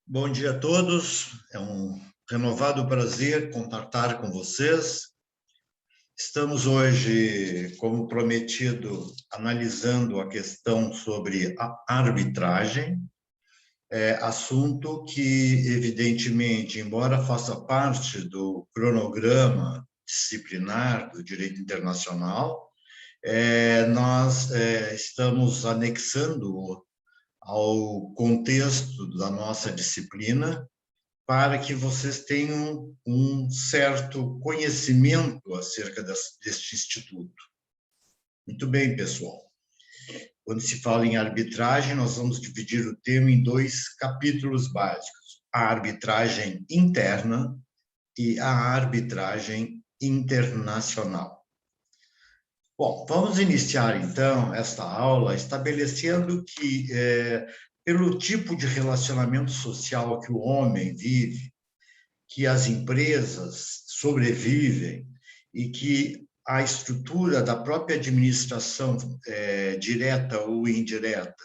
Bom dia a todos, é um renovado prazer contactar com vocês. Estamos hoje, como prometido, analisando a questão sobre a arbitragem, assunto que, evidentemente, embora faça parte do cronograma disciplinar do direito internacional, nós estamos anexando ao contexto da nossa disciplina, para que vocês tenham um certo conhecimento acerca deste instituto. Muito bem, pessoal. Quando se fala em arbitragem, nós vamos dividir o tema em dois capítulos básicos: a arbitragem interna e a arbitragem internacional. Bom, vamos iniciar, então, esta aula estabelecendo que, pelo tipo de relacionamento social que o homem vive, que as empresas sobrevivem e que a estrutura da própria administração, direta ou indireta,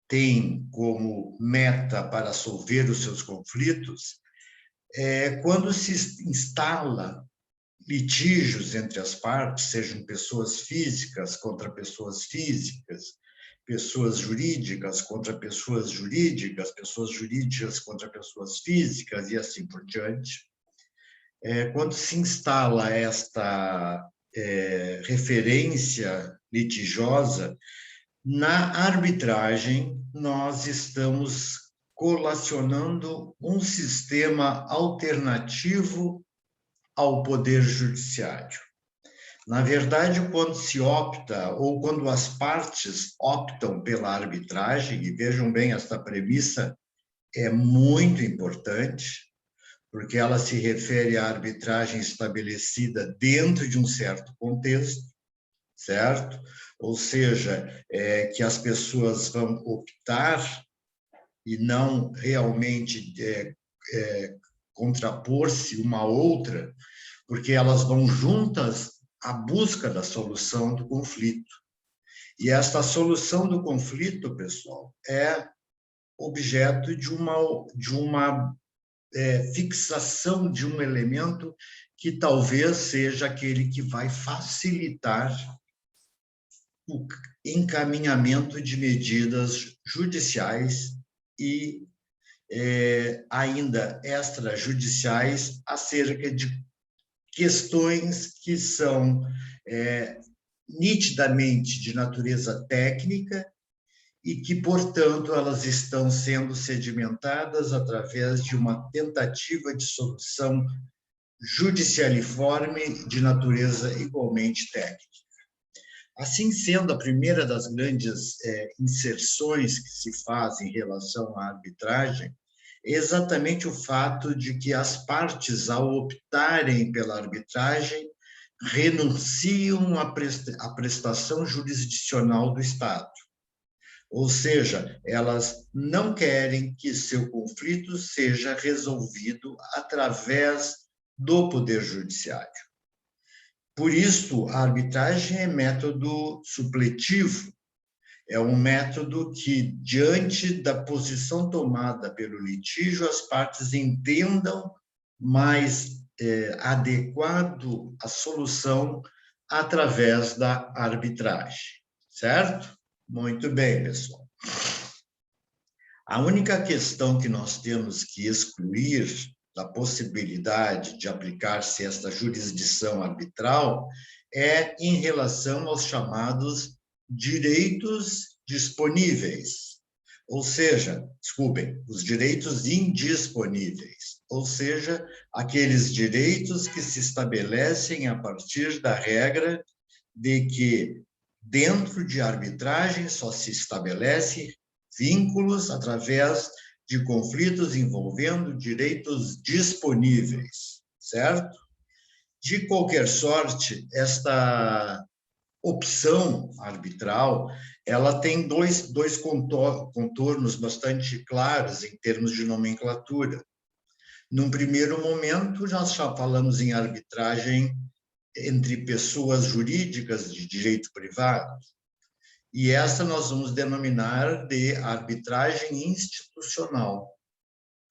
tem como meta para solver os seus conflitos, quando se instala litígios entre as partes, sejam pessoas físicas contra pessoas físicas, pessoas jurídicas contra pessoas jurídicas contra pessoas físicas e assim por diante. Quando se instala esta referência litigiosa, na arbitragem, nós estamos colacionando um sistema alternativo ao poder judiciário. Na verdade, quando se opta, ou quando as partes optam pela arbitragem, e vejam bem, esta premissa é muito importante, porque ela se refere à arbitragem estabelecida dentro de um certo contexto, certo? Ou seja, que as pessoas vão optar e não realmente contrapor-se uma à outra, porque elas vão juntas à busca da solução do conflito. E esta solução do conflito, pessoal, é objeto de uma fixação de um elemento que talvez seja aquele que vai facilitar o encaminhamento de medidas judiciais e ainda extrajudiciais acerca de questões que são nitidamente de natureza técnica e que, portanto, elas estão sendo sedimentadas através de uma tentativa de solução judicialiforme de natureza igualmente técnica. Assim sendo, a primeira das grandes inserções que se faz em relação à arbitragem é exatamente o fato de que as partes, ao optarem pela arbitragem, renunciam à prestação jurisdicional do Estado. Ou seja, elas não querem que seu conflito seja resolvido através do Poder Judiciário. Por isso, a arbitragem é método supletivo, é um método que, diante da posição tomada pelo litígio, as partes entendam mais adequado a solução através da arbitragem, certo? Muito bem, pessoal. A única questão que nós temos que excluir da possibilidade de aplicar-se esta jurisdição arbitral é em relação aos chamados direitos disponíveis, ou seja, desculpem, os direitos indisponíveis, ou seja, aqueles direitos que se estabelecem a partir da regra de que dentro de arbitragem só se estabelece vínculos através de conflitos envolvendo direitos disponíveis, certo? De qualquer sorte, esta opção arbitral, ela tem dois contornos bastante claros em termos de nomenclatura. Num primeiro momento, nós já falamos em arbitragem entre pessoas jurídicas de direito privado. e essa nós vamos denominar de arbitragem institucional.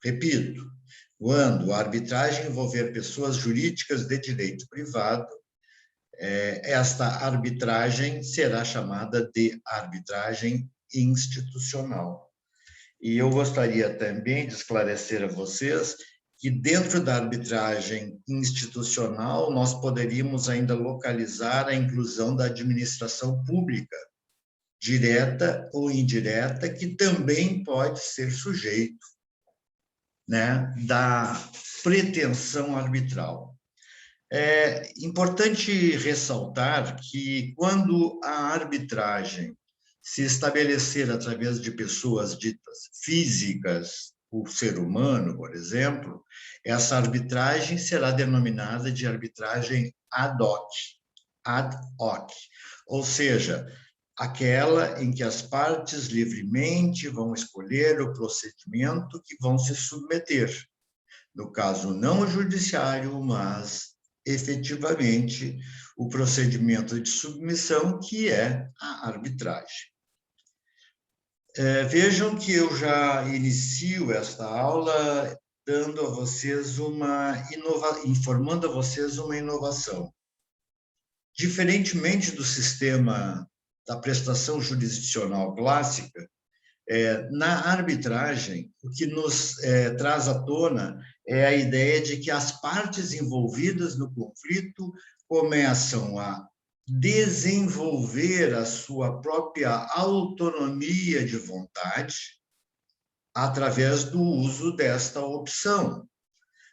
Repito, quando a arbitragem envolver pessoas jurídicas de direito privado, esta arbitragem será chamada de arbitragem institucional. E eu gostaria também de esclarecer a vocês que dentro da arbitragem institucional nós poderíamos ainda localizar a inclusão da administração pública, direta ou indireta, que também pode ser sujeito, né, da pretensão arbitral. É importante ressaltar que quando a arbitragem se estabelecer através de pessoas ditas físicas, o ser humano, por exemplo, essa arbitragem será denominada de arbitragem ad hoc, ou seja, aquela em que as partes livremente vão escolher o procedimento que vão se submeter. No caso, não o judiciário, mas efetivamente o procedimento de submissão, que é a arbitragem. Vejam que eu já inicio esta aula dando a vocês informando a vocês uma inovação. Diferentemente do sistema da prestação jurisdicional clássica, na arbitragem, o que nos traz à tona é a ideia de que as partes envolvidas no conflito começam a desenvolver a sua própria autonomia de vontade através do uso desta opção.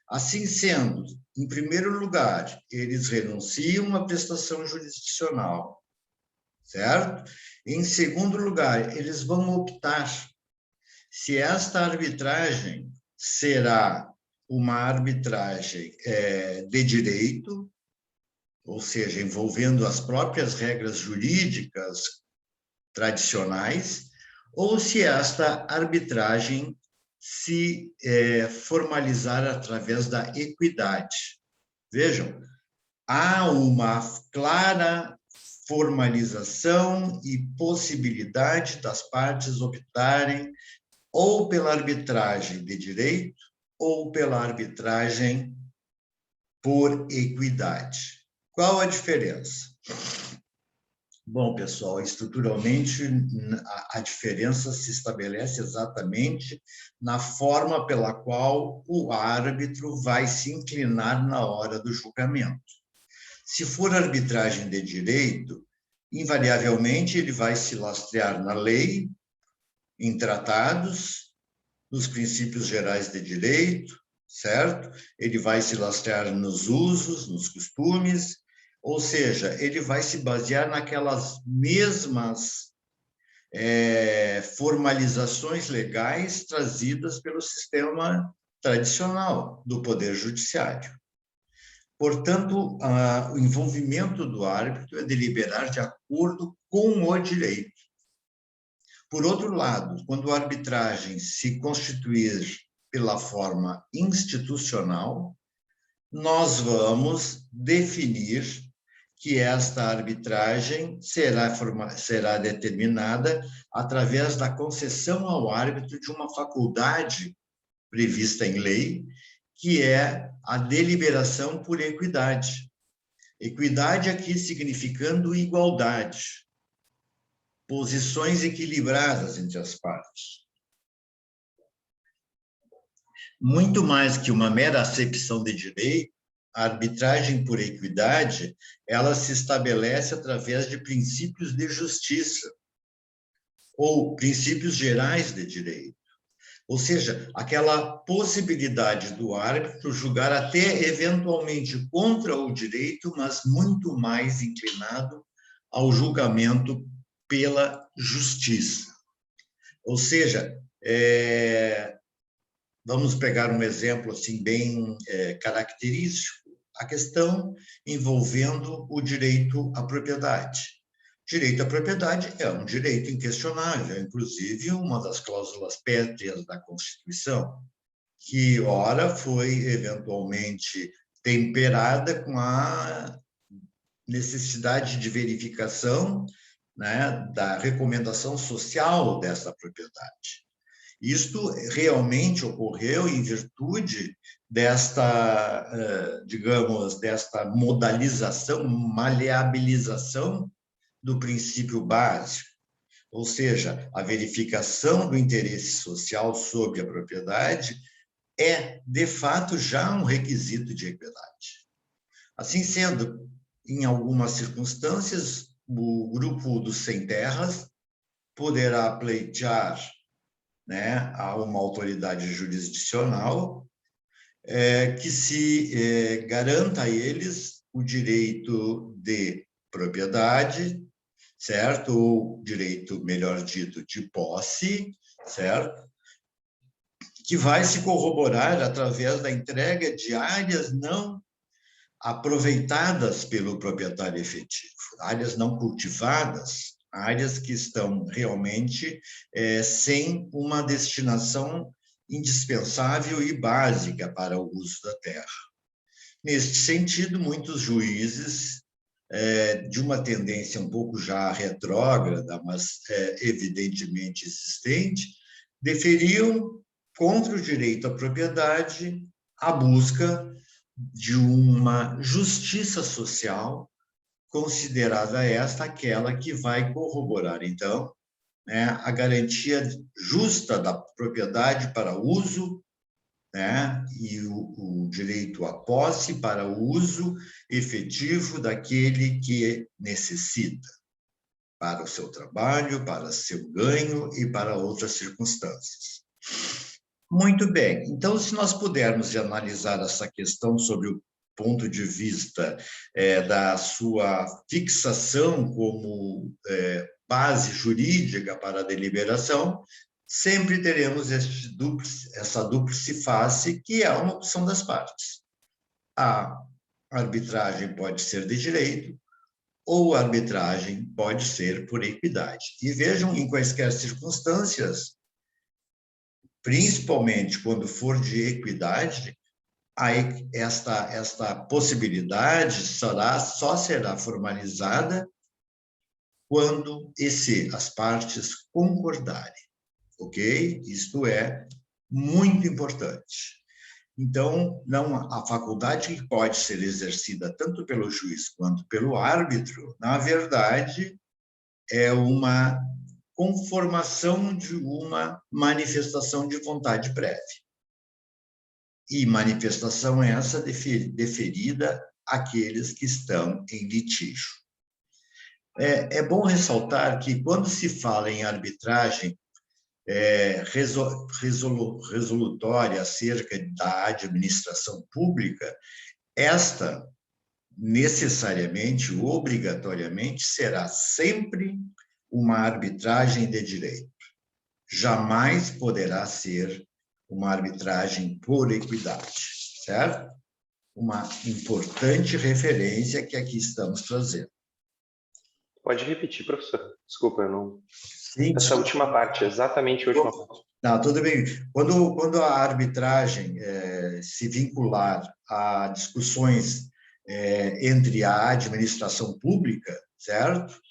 Assim sendo, em primeiro lugar, eles renunciam à prestação jurisdicional, certo? Em segundo lugar, eles vão optar se esta arbitragem será uma arbitragem de direito, ou seja, envolvendo as próprias regras jurídicas tradicionais, ou se esta arbitragem se formalizar através da equidade. Vejam, há uma clara formalização e possibilidade das partes optarem ou pela arbitragem de direito ou pela arbitragem por equidade. Qual a diferença? Bom, pessoal, estruturalmente a diferença se estabelece exatamente na forma pela qual o árbitro vai se inclinar na hora do julgamento. Se for arbitragem de direito, invariavelmente ele vai se lastrear na lei, em tratados, nos princípios gerais de direito, certo? Ele vai se lastrear nos usos, nos costumes, ou seja, ele vai se basear naquelas mesmas formalizações legais trazidas pelo sistema tradicional do Poder Judiciário. Portanto, o envolvimento do árbitro é deliberar de acordo com o direito. Por outro lado, quando a arbitragem se constituir pela forma institucional, nós vamos definir que esta arbitragem será determinada através da concessão ao árbitro de uma faculdade prevista em lei, que é a deliberação por equidade. Equidade aqui significando igualdade, posições equilibradas entre as partes. Muito mais que uma mera acepção de direito, a arbitragem por equidade, ela se estabelece através de princípios de justiça ou princípios gerais de direito. Ou seja, aquela possibilidade do árbitro julgar até eventualmente contra o direito, mas muito mais inclinado ao julgamento pela justiça. Ou seja, vamos pegar um exemplo assim bem característico, a questão envolvendo o direito à propriedade. Direito à propriedade é um direito inquestionável, inclusive uma das cláusulas pétreas da Constituição, que ora foi eventualmente temperada com a necessidade de verificação né, da recomendação social dessa propriedade. Isto realmente ocorreu em virtude desta, digamos, desta modalização, maleabilização do princípio básico, ou seja, a verificação do interesse social sobre a propriedade é, de fato, já um requisito de equidade. Assim sendo, em algumas circunstâncias, o grupo dos sem terras poderá pleitear, né, a uma autoridade jurisdicional que se garanta a eles o direito de propriedade, certo? Ou direito, melhor dito, de posse, certo? Que vai se corroborar através da entrega de áreas não aproveitadas pelo proprietário efetivo, áreas não cultivadas, áreas que estão realmente sem uma destinação indispensável e básica para o uso da terra. Neste sentido, muitos juízes, de uma tendência um pouco já retrógrada, mas evidentemente existente, deferiam contra o direito à propriedade a busca de uma justiça social, considerada esta aquela que vai corroborar, então, né, a garantia justa da propriedade para uso, né, e o direito à posse para o uso efetivo daquele que necessita, para o seu trabalho, para seu ganho e para outras circunstâncias. Muito bem, então, se nós pudermos analisar essa questão sobre o ponto de vista da sua fixação como base jurídica para a deliberação, sempre teremos essa dúplice face, que é uma opção das partes. A arbitragem pode ser de direito, ou a arbitragem pode ser por equidade. E vejam, em quaisquer circunstâncias, principalmente quando for de equidade, esta possibilidade só será formalizada quando e se as partes concordarem, ok? Isto é muito importante. Então, não, a faculdade que pode ser exercida tanto pelo juiz quanto pelo árbitro, na verdade, é uma conformação de uma manifestação de vontade prévia. E manifestação essa deferida àqueles que estão em litígio. É bom ressaltar que, quando se fala em arbitragem resolutória acerca da administração pública, esta, necessariamente, obrigatoriamente, será sempre uma arbitragem de direito. Jamais poderá ser uma arbitragem por equidade, certo? Uma importante referência que aqui estamos trazendo. Pode repetir, professor? Desculpa, eu não... Sim, essa última parte, exatamente a última parte. Não, tudo bem. Quando a arbitragem se vincular a discussões entre a administração pública, certo?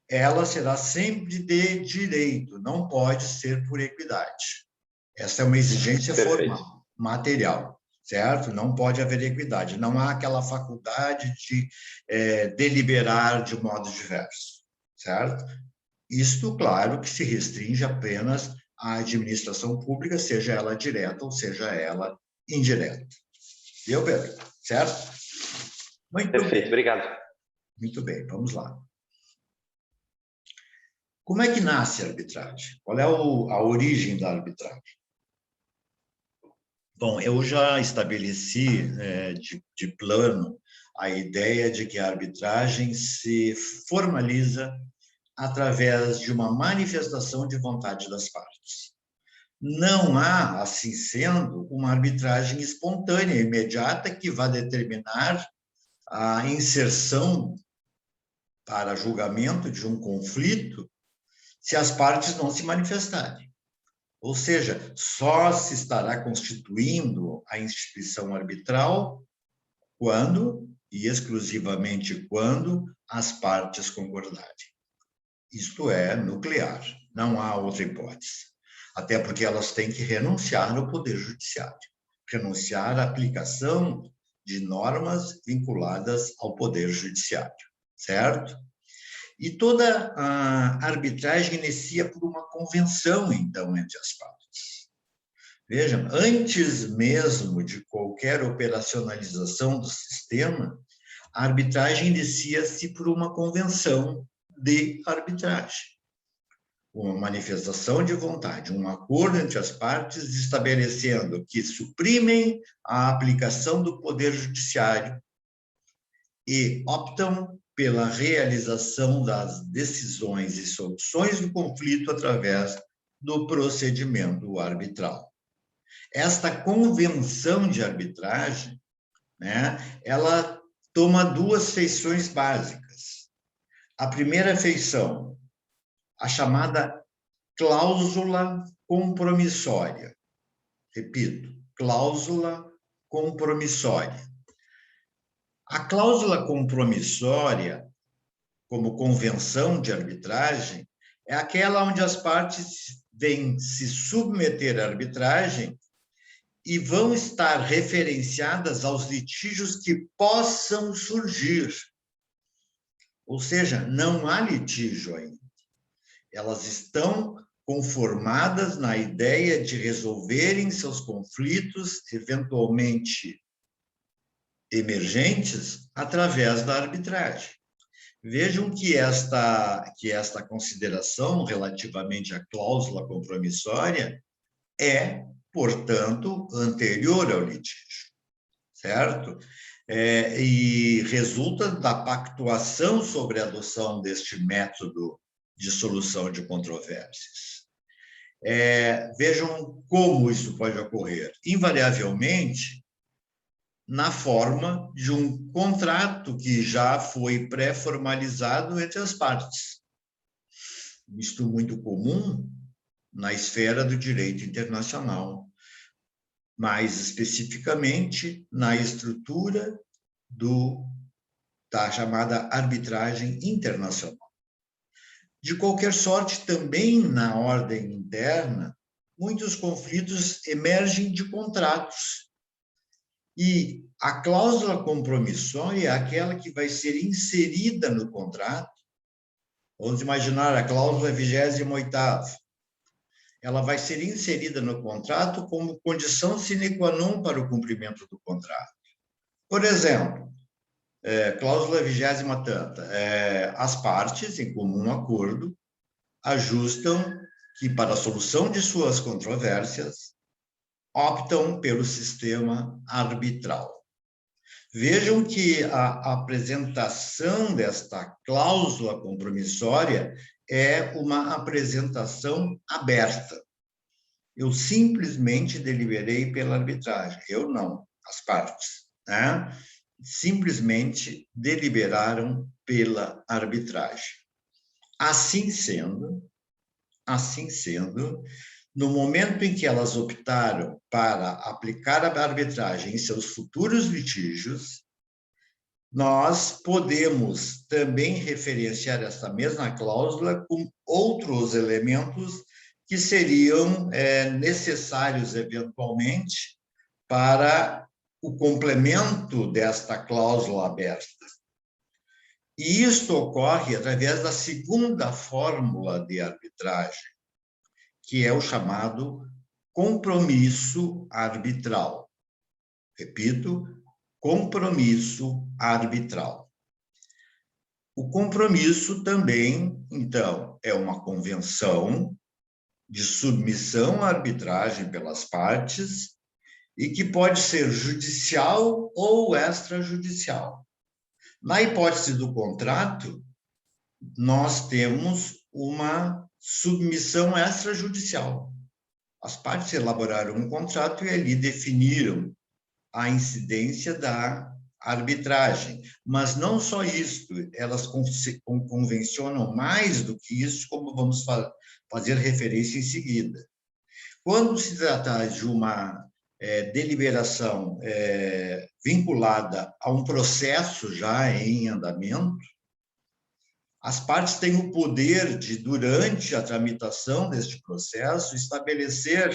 Ela será sempre de direito, não pode ser por equidade. Essa é uma exigência formal, material, certo? Não pode haver equidade, não há aquela faculdade de deliberar de modo diverso, certo? Isto, claro, que se restringe apenas à administração pública, seja ela direta ou seja ela indireta. Viu, Pedro? Certo? Muito Perfeito, bem. obrigado. Muito bem, vamos lá. Como é que nasce a arbitragem? Qual é a origem da arbitragem? Bom, eu já estabeleci de plano a ideia de que a arbitragem se formaliza através de uma manifestação de vontade das partes. Não há, assim sendo, uma arbitragem espontânea, imediata, que vá determinar a inserção para julgamento de um conflito se as partes não se manifestarem. Ou seja, só se estará constituindo a instituição arbitral quando, e exclusivamente quando, as partes concordarem. isto é, nuclear. Não há outra hipótese. Até porque elas têm que renunciar ao Poder Judiciário, renunciar à aplicação de normas vinculadas ao Poder Judiciário, certo? E toda a arbitragem inicia por uma convenção, então, entre as partes. Vejam, antes mesmo de qualquer operacionalização do sistema, a arbitragem inicia-se por uma convenção de arbitragem. Uma manifestação de vontade, um acordo entre as partes estabelecendo que suprimem a aplicação do Poder Judiciário e optam pela realização das decisões e soluções do conflito através do procedimento arbitral. Esta convenção de arbitragem, né, ela toma duas feições básicas. A primeira feição, a chamada cláusula compromissória. Repito, cláusula compromissória. A cláusula compromissória, como convenção de arbitragem, é aquela onde as partes vêm se submeter à arbitragem e vão estar referenciadas aos litígios que possam surgir. Ou seja, não há litígio ainda. Elas estão conformadas na ideia de resolverem seus conflitos, eventualmente emergentes, através da arbitragem. Vejam que esta consideração relativamente à cláusula compromissória é, portanto, anterior ao litígio, certo? E resulta da pactuação sobre a adoção deste método de solução de controvérsias. Vejam como isso pode ocorrer. Invariavelmente, na forma de um contrato que já foi pré-formalizado entre as partes. Isto muito comum na esfera do direito internacional, mais especificamente na estrutura da chamada arbitragem internacional. De qualquer sorte, também na ordem interna, muitos conflitos emergem de contratos. E a cláusula compromissória é aquela que vai ser inserida no contrato. Vamos imaginar a cláusula 28ª. Ela vai ser inserida no contrato como condição sine qua non para o cumprimento do contrato. Por exemplo, cláusula 20ª, as partes, em comum acordo, ajustam que, para a solução de suas controvérsias, optam pelo sistema arbitral. Vejam que a apresentação desta cláusula compromissória é uma apresentação aberta. Eu simplesmente deliberei pela arbitragem, eu não, as partes, né? Simplesmente deliberaram pela arbitragem. Assim sendo, no momento em que elas optaram para aplicar a arbitragem em seus futuros litígios, nós podemos também referenciar essa mesma cláusula com outros elementos que seriam necessários, eventualmente, para o complemento desta cláusula aberta. E isto ocorre através da segunda fórmula de arbitragem, que é o chamado compromisso arbitral. Repito, compromisso arbitral. O compromisso também, então, é uma convenção de submissão à arbitragem pelas partes e que pode ser judicial ou extrajudicial. Na hipótese do contrato, nós temos uma submissão extrajudicial. As partes elaboraram um contrato e ali definiram a incidência da arbitragem. Mas não só isso, elas convencionam mais do que isso, como vamos fazer referência em seguida. Quando se trata de uma deliberação vinculada a um processo já em andamento, As partes têm o poder de, durante a tramitação deste processo, estabelecer,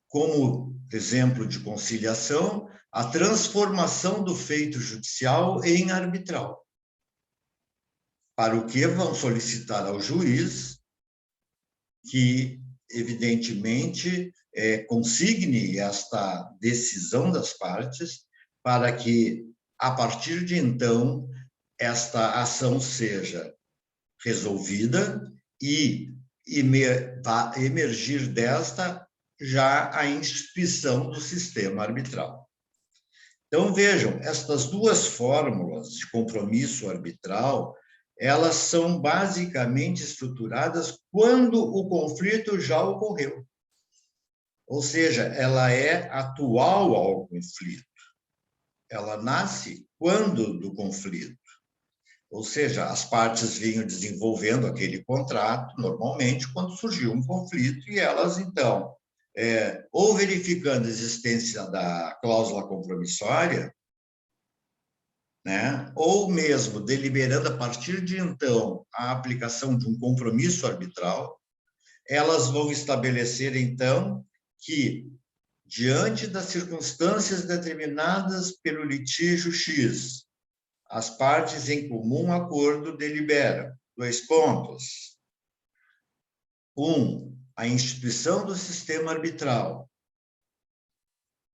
como exemplo de conciliação, a transformação do feito judicial em arbitral, para o que vão solicitar ao juiz que, evidentemente, consigne esta decisão das partes para que, a partir de então, esta ação seja resolvida e emergir desta já a instituição do sistema arbitral. Então, vejam, estas duas fórmulas de compromisso arbitral, elas são basicamente estruturadas quando o conflito já ocorreu. Ou seja, ela é atual ao conflito. Ela nasce quando do conflito. Ou seja, as partes vinham desenvolvendo aquele contrato, normalmente, quando surgiu um conflito, e elas, então, ou verificando a existência da cláusula compromissória, né, ou mesmo deliberando a partir de então a aplicação de um compromisso arbitral, elas vão estabelecer, então, que, diante das circunstâncias determinadas pelo litígio X, as partes em comum acordo deliberam. 2 pontos. 1. A instituição do sistema arbitral.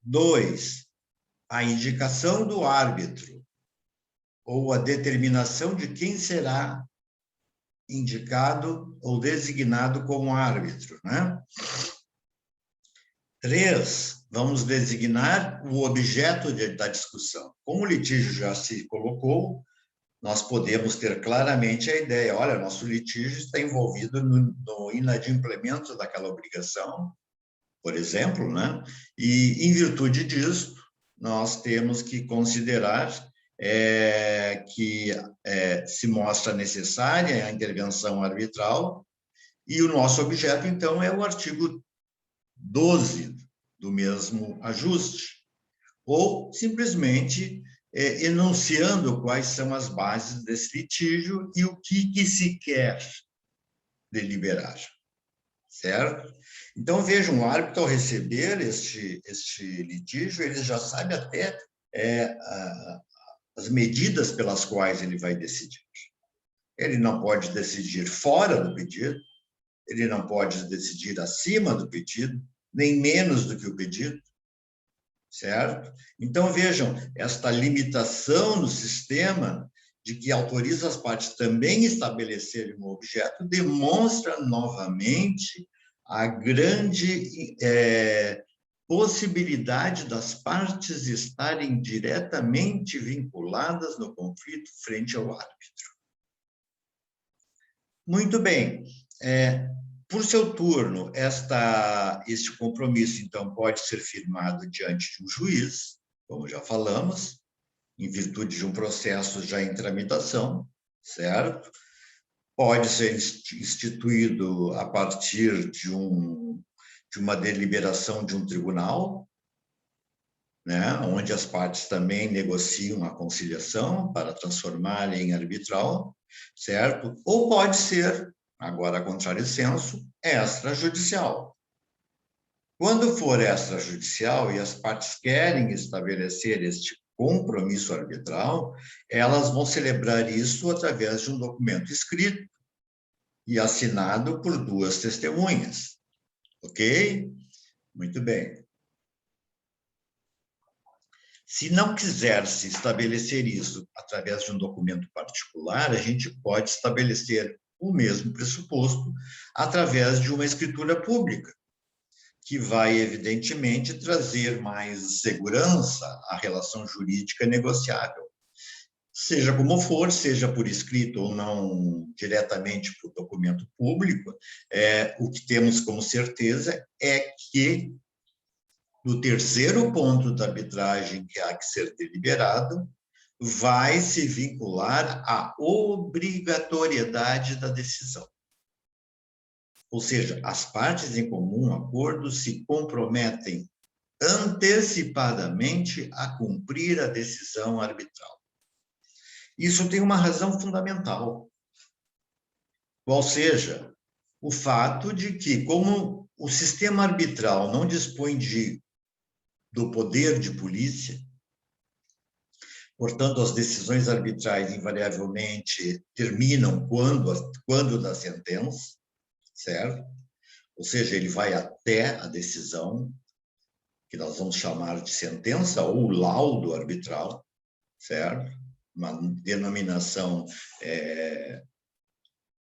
2. A indicação do árbitro, ou a determinação de quem será indicado ou designado como árbitro, né? 3. Vamos designar o objeto da discussão. Como o litígio já se colocou, nós podemos ter claramente a ideia, olha, nosso litígio está envolvido no inadimplemento daquela obrigação, por exemplo, né? E, em virtude disso, nós temos que considerar que se mostra necessária a intervenção arbitral, e o nosso objeto, então, é o artigo 12 do mesmo ajuste, ou simplesmente enunciando quais são as bases desse litígio e o que se quer deliberar, certo? Então, vejam, o árbitro, ao receber este litígio, ele já sabe até as medidas pelas quais ele vai decidir. Ele não pode decidir fora do pedido, ele não pode decidir acima do pedido, nem menos do que o pedido, certo? Então, vejam, esta limitação no sistema de que autoriza as partes também estabelecerem um objeto demonstra novamente a grande possibilidade das partes estarem diretamente vinculadas no conflito frente ao árbitro. Muito bem. Por seu turno, este compromisso, então, pode ser firmado diante de um juiz, como já falamos, em virtude de um processo já em tramitação, certo? Pode ser instituído a partir de uma deliberação de um tribunal, né, onde as partes também negociam a conciliação para transformar em arbitral, certo? Ou pode ser, agora a contrario sensu, extrajudicial. Quando for extrajudicial e as partes querem estabelecer este compromisso arbitral, elas vão celebrar isso através de um documento escrito e assinado por 2 testemunhas. Ok? Muito bem. Se não quiser se estabelecer isso através de um documento particular, a gente pode estabelecer o mesmo pressuposto através de uma escritura pública, que vai, evidentemente, trazer mais segurança à relação jurídica negociável. Seja como for, seja por escrito ou não diretamente por documento público, o que temos como certeza é que, no terceiro ponto da arbitragem que há que ser deliberado, vai se vincular à obrigatoriedade da decisão. Ou seja, as partes em comum acordo se comprometem antecipadamente a cumprir a decisão arbitral. Isso tem uma razão fundamental. Qual seja o fato de que, como o sistema arbitral não dispõe do poder de polícia, portanto, as decisões arbitrais invariavelmente terminam quando da sentença, certo? Ou seja, ele vai até a decisão, que nós vamos chamar de sentença ou laudo arbitral, certo? Uma denominação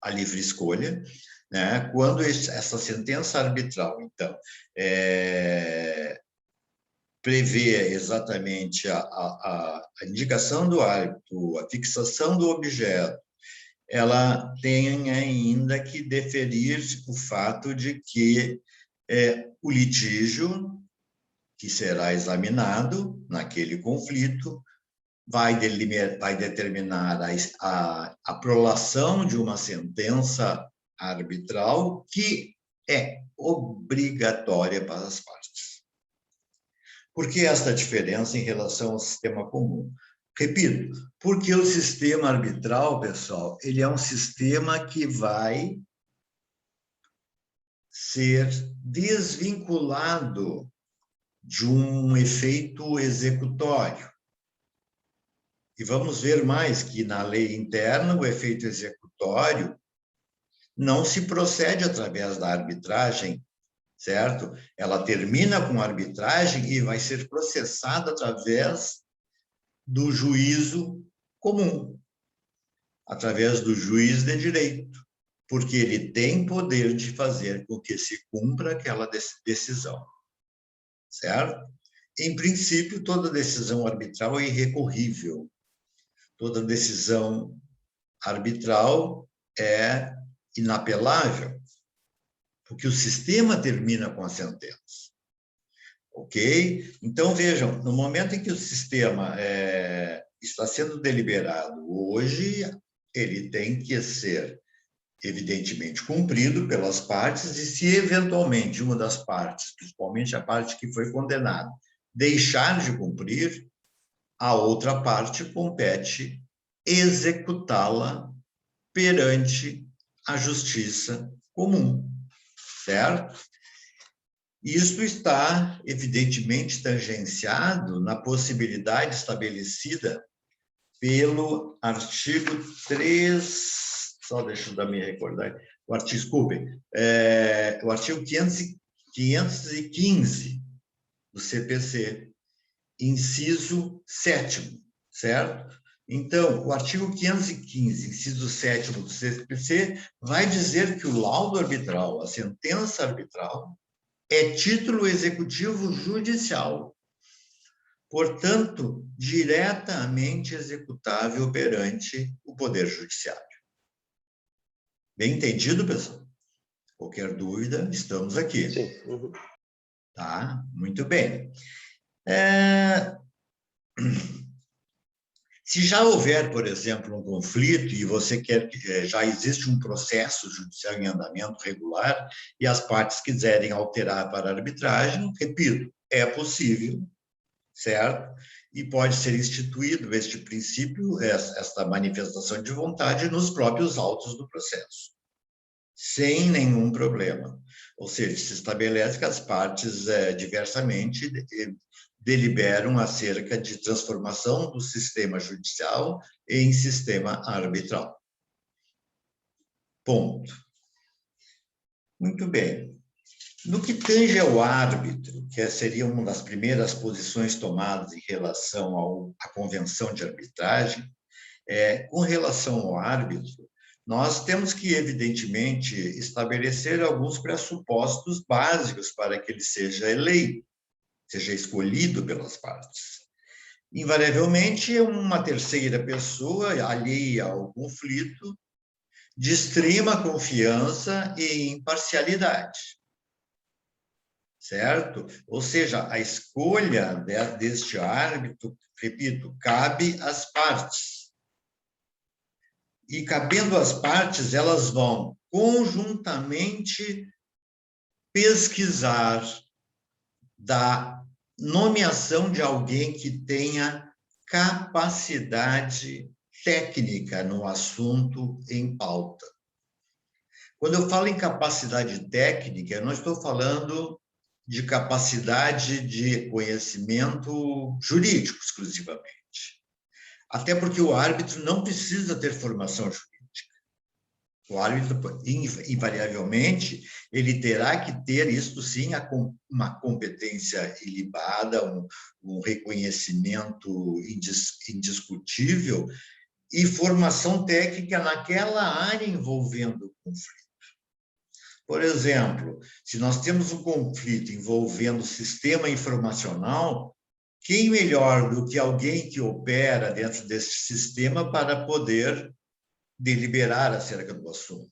a livre escolha, né? Quando essa sentença arbitral, então, prevê exatamente a indicação do árbitro, a fixação do objeto, ela tem ainda que deferir o fato de que o litígio que será examinado naquele conflito vai determinar a prolação de uma sentença arbitral que é obrigatória para as partes. Por que esta diferença em relação ao sistema comum? Repito, porque o sistema arbitral, pessoal, ele é um sistema que vai ser desvinculado de um efeito executório. E vamos ver mais que na lei interna o efeito executório não se procede através da arbitragem, certo? Ela termina com a arbitragem e vai ser processada através do juízo comum, através do juiz de direito, porque ele tem poder de fazer com que se cumpra aquela decisão, certo? Em princípio, toda decisão arbitral é irrecorrível. Toda decisão arbitral é inapelável, porque o sistema termina com a sentença. Ok? Então, vejam, no momento em que o sistema está sendo deliberado hoje, ele tem que ser, evidentemente, cumprido pelas partes, e se, eventualmente, uma das partes, principalmente a parte que foi condenada, deixar de cumprir, a outra parte compete executá-la perante a justiça comum, certo? Isso está, evidentemente, tangenciado na possibilidade estabelecida pelo artigo 3, só deixa eu me recordar, o artigo, desculpem, o artigo 515 do CPC, inciso 7º, certo? Então, o artigo 515, inciso 7º do CPC, vai dizer que o laudo arbitral, a sentença arbitral, é título executivo judicial, portanto, diretamente executável perante o Poder Judiciário. Bem entendido, pessoal? Qualquer dúvida, estamos aqui. Sim. Uhum. Tá? Muito bem. Se já houver, por exemplo, um conflito e você quer que já existe um processo judicial em andamento regular e as partes quiserem alterar para a arbitragem, repito, é possível, certo? E pode ser instituído este princípio, esta manifestação de vontade nos próprios autos do processo, sem nenhum problema. Ou seja, se estabelece que as partes diversamente deliberam acerca de transformação do sistema judicial em sistema arbitral. Ponto. Muito bem. No que tange ao árbitro, que seria uma das primeiras posições tomadas em relação à convenção de arbitragem, com relação ao árbitro, nós temos que, evidentemente, estabelecer alguns pressupostos básicos para que ele seja eleito, seja escolhido pelas partes. Invariavelmente, é uma terceira pessoa alheia ao conflito, de extrema confiança e imparcialidade, certo? Ou seja, a escolha deste árbitro, repito, cabe às partes. E, cabendo às partes, elas vão conjuntamente pesquisar da nomeação de alguém que tenha capacidade técnica no assunto em pauta. Quando eu falo em capacidade técnica, eu não estou falando de capacidade de conhecimento jurídico exclusivamente. Até porque o árbitro não precisa ter formação jurídica. O árbitro, invariavelmente, ele terá que ter, isto sim, uma competência ilibada, um reconhecimento indiscutível e formação técnica naquela área envolvendo o conflito. Por exemplo, se nós temos um conflito envolvendo o sistema informacional, quem melhor do que alguém que opera dentro desse sistema para poder deliberar acerca do assunto,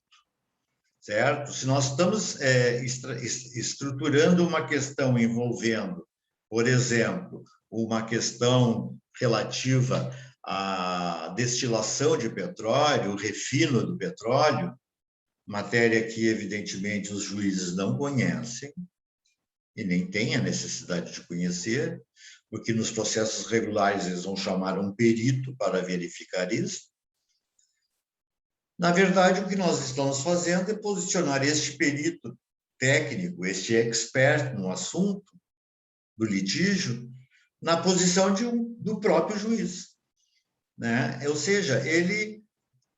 certo? Se nós estamos estruturando uma questão envolvendo, por exemplo, uma questão relativa à destilação de petróleo, o refino do petróleo, matéria que, evidentemente, os juízes não conhecem e nem têm a necessidade de conhecer, porque nos processos regulares eles vão chamar um perito para verificar isso. Na verdade, o que nós estamos fazendo é posicionar este perito técnico, este expert no assunto do litígio, na posição do próprio juiz, né? Ou seja, ele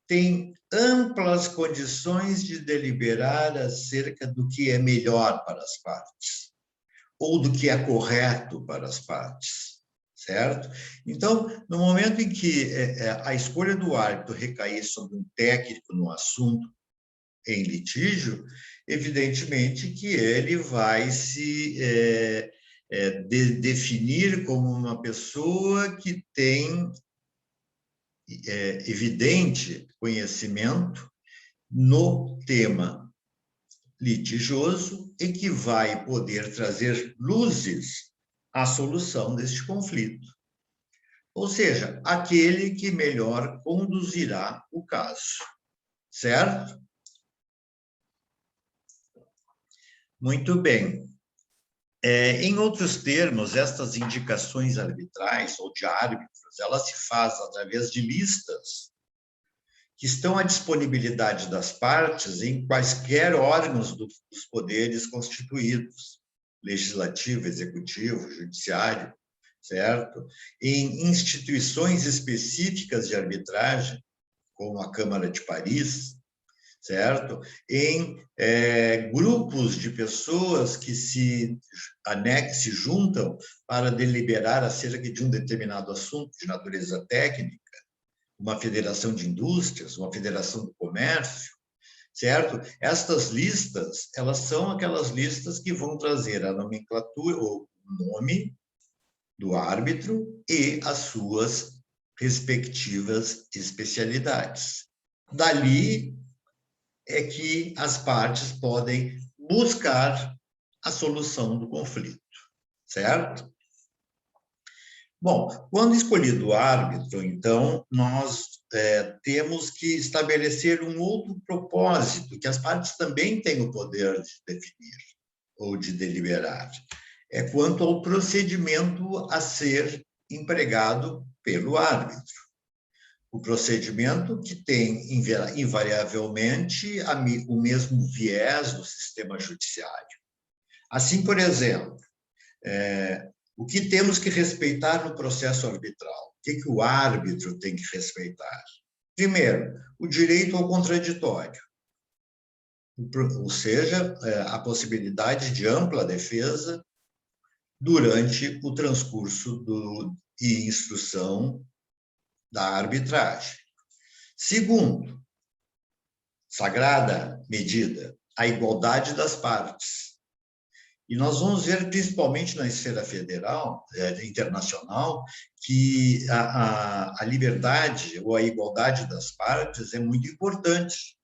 tem amplas condições de deliberar acerca do que é melhor para as partes, ou do que é correto para as partes, certo? Então, no momento em que a escolha do árbitro recair sobre um técnico no assunto em litígio, evidentemente que ele vai se definir como uma pessoa que tem evidente conhecimento no tema litigioso e que vai poder trazer luzes à solução deste conflito. Ou seja, aquele que melhor conduzirá o caso, certo? Muito bem. Em outros termos, estas indicações arbitrais ou de árbitros, elas se fazem através de listas que estão à disponibilidade das partes em quaisquer órgãos dos poderes constituídos, legislativo, executivo, judiciário, certo? Em instituições específicas de arbitragem, como a Câmara de Paris, certo? Em grupos de pessoas que se juntam para deliberar acerca de um determinado assunto de natureza técnica, uma federação de indústrias, uma federação do comércio, certo? Estas listas, elas são aquelas listas que vão trazer a nomenclatura, o nome do árbitro e as suas respectivas especialidades. Dali é que as partes podem buscar a solução do conflito, certo? Bom, quando escolhido o árbitro, então, nós temos que estabelecer um outro propósito, que as partes também têm o poder de definir ou de deliberar. É quanto ao procedimento a ser empregado pelo árbitro. O procedimento que tem, invariavelmente, o mesmo viés do sistema judiciário. Assim, por exemplo, o que temos que respeitar no processo arbitral? O que o árbitro tem que respeitar? Primeiro, o direito ao contraditório, ou seja, a possibilidade de ampla defesa durante o transcurso e instrução da arbitragem. Segundo, sagrada medida, a igualdade das partes. E nós vamos ver, principalmente na esfera federal, internacional, que a liberdade ou a igualdade das partes é muito importante,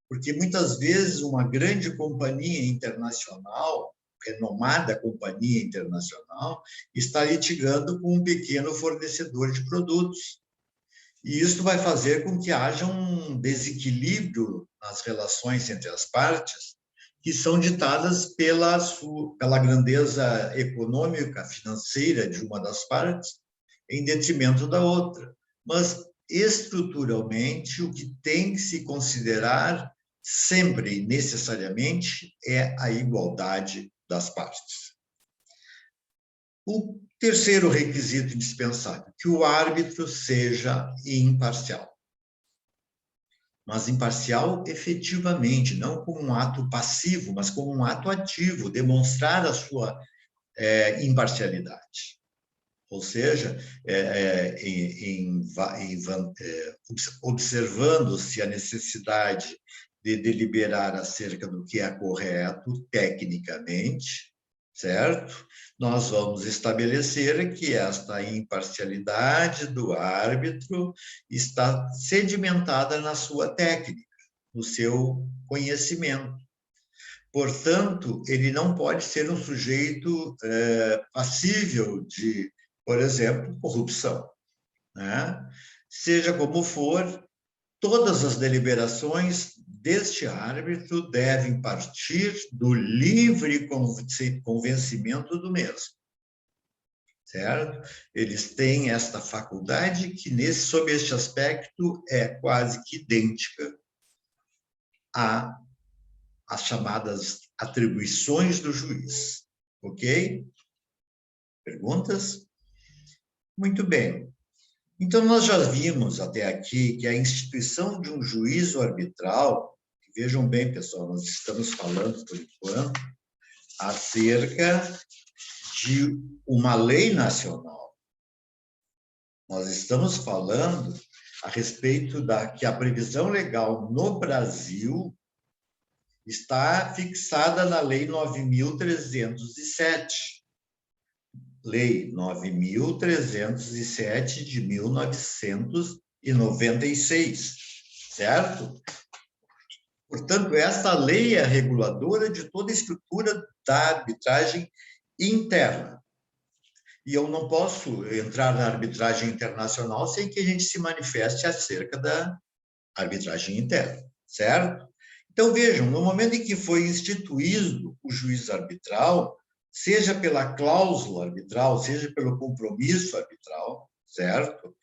porque muitas vezes uma grande companhia internacional, renomada companhia internacional, está litigando com um pequeno fornecedor de produtos. E isso vai fazer com que haja um desequilíbrio nas relações entre as partes, que são ditadas pela grandeza econômica, financeira de uma das partes, em detrimento da outra. Mas, estruturalmente, o que tem que se considerar sempre, necessariamente, é a igualdade das partes. O terceiro requisito indispensável, que o árbitro seja imparcial. Mas imparcial efetivamente, não como um ato passivo, mas como um ato ativo, demonstrar a sua imparcialidade. Ou seja, observando-se a necessidade de deliberar acerca do que é correto tecnicamente, certo? Nós vamos estabelecer que esta imparcialidade do árbitro está sedimentada na sua técnica, no seu conhecimento. Portanto, ele não pode ser um sujeito passível de, por exemplo, corrupção, né? Seja como for, todas as deliberações deste árbitro devem partir do livre convencimento do mesmo, certo? Eles têm esta faculdade que, sob este aspecto, é quase que idêntica às chamadas atribuições do juiz. Ok? Perguntas? Muito bem. Então, nós já vimos até aqui que a instituição de um juízo arbitral, vejam bem, pessoal, nós estamos falando, por enquanto, acerca de uma lei nacional. Nós estamos falando a respeito que a previsão legal no Brasil está fixada na Lei 9.307. Lei 9.307 de 1996, certo? Portanto, esta lei é reguladora de toda a estrutura da arbitragem interna. E eu não posso entrar na arbitragem internacional sem que a gente se manifeste acerca da arbitragem interna, certo? Então, vejam, no momento em que foi instituído o juízo arbitral, seja pela cláusula arbitral, seja pelo compromisso arbitral, certo?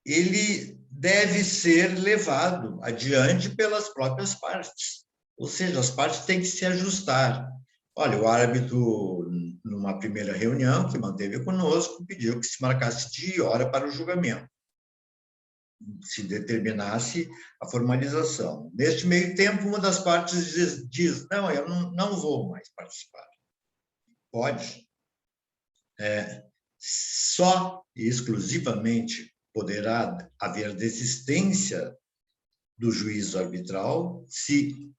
Ele deve ser levado adiante pelas próprias partes. Ou seja, as partes têm que se ajustar. Olha, o árbitro, numa primeira reunião que manteve conosco, pediu que se marcasse dia e hora para o julgamento, se determinasse a formalização. Neste meio tempo, uma das partes diz não, eu não vou mais participar. Pode. Só e exclusivamente poderá haver desistência do juízo arbitral se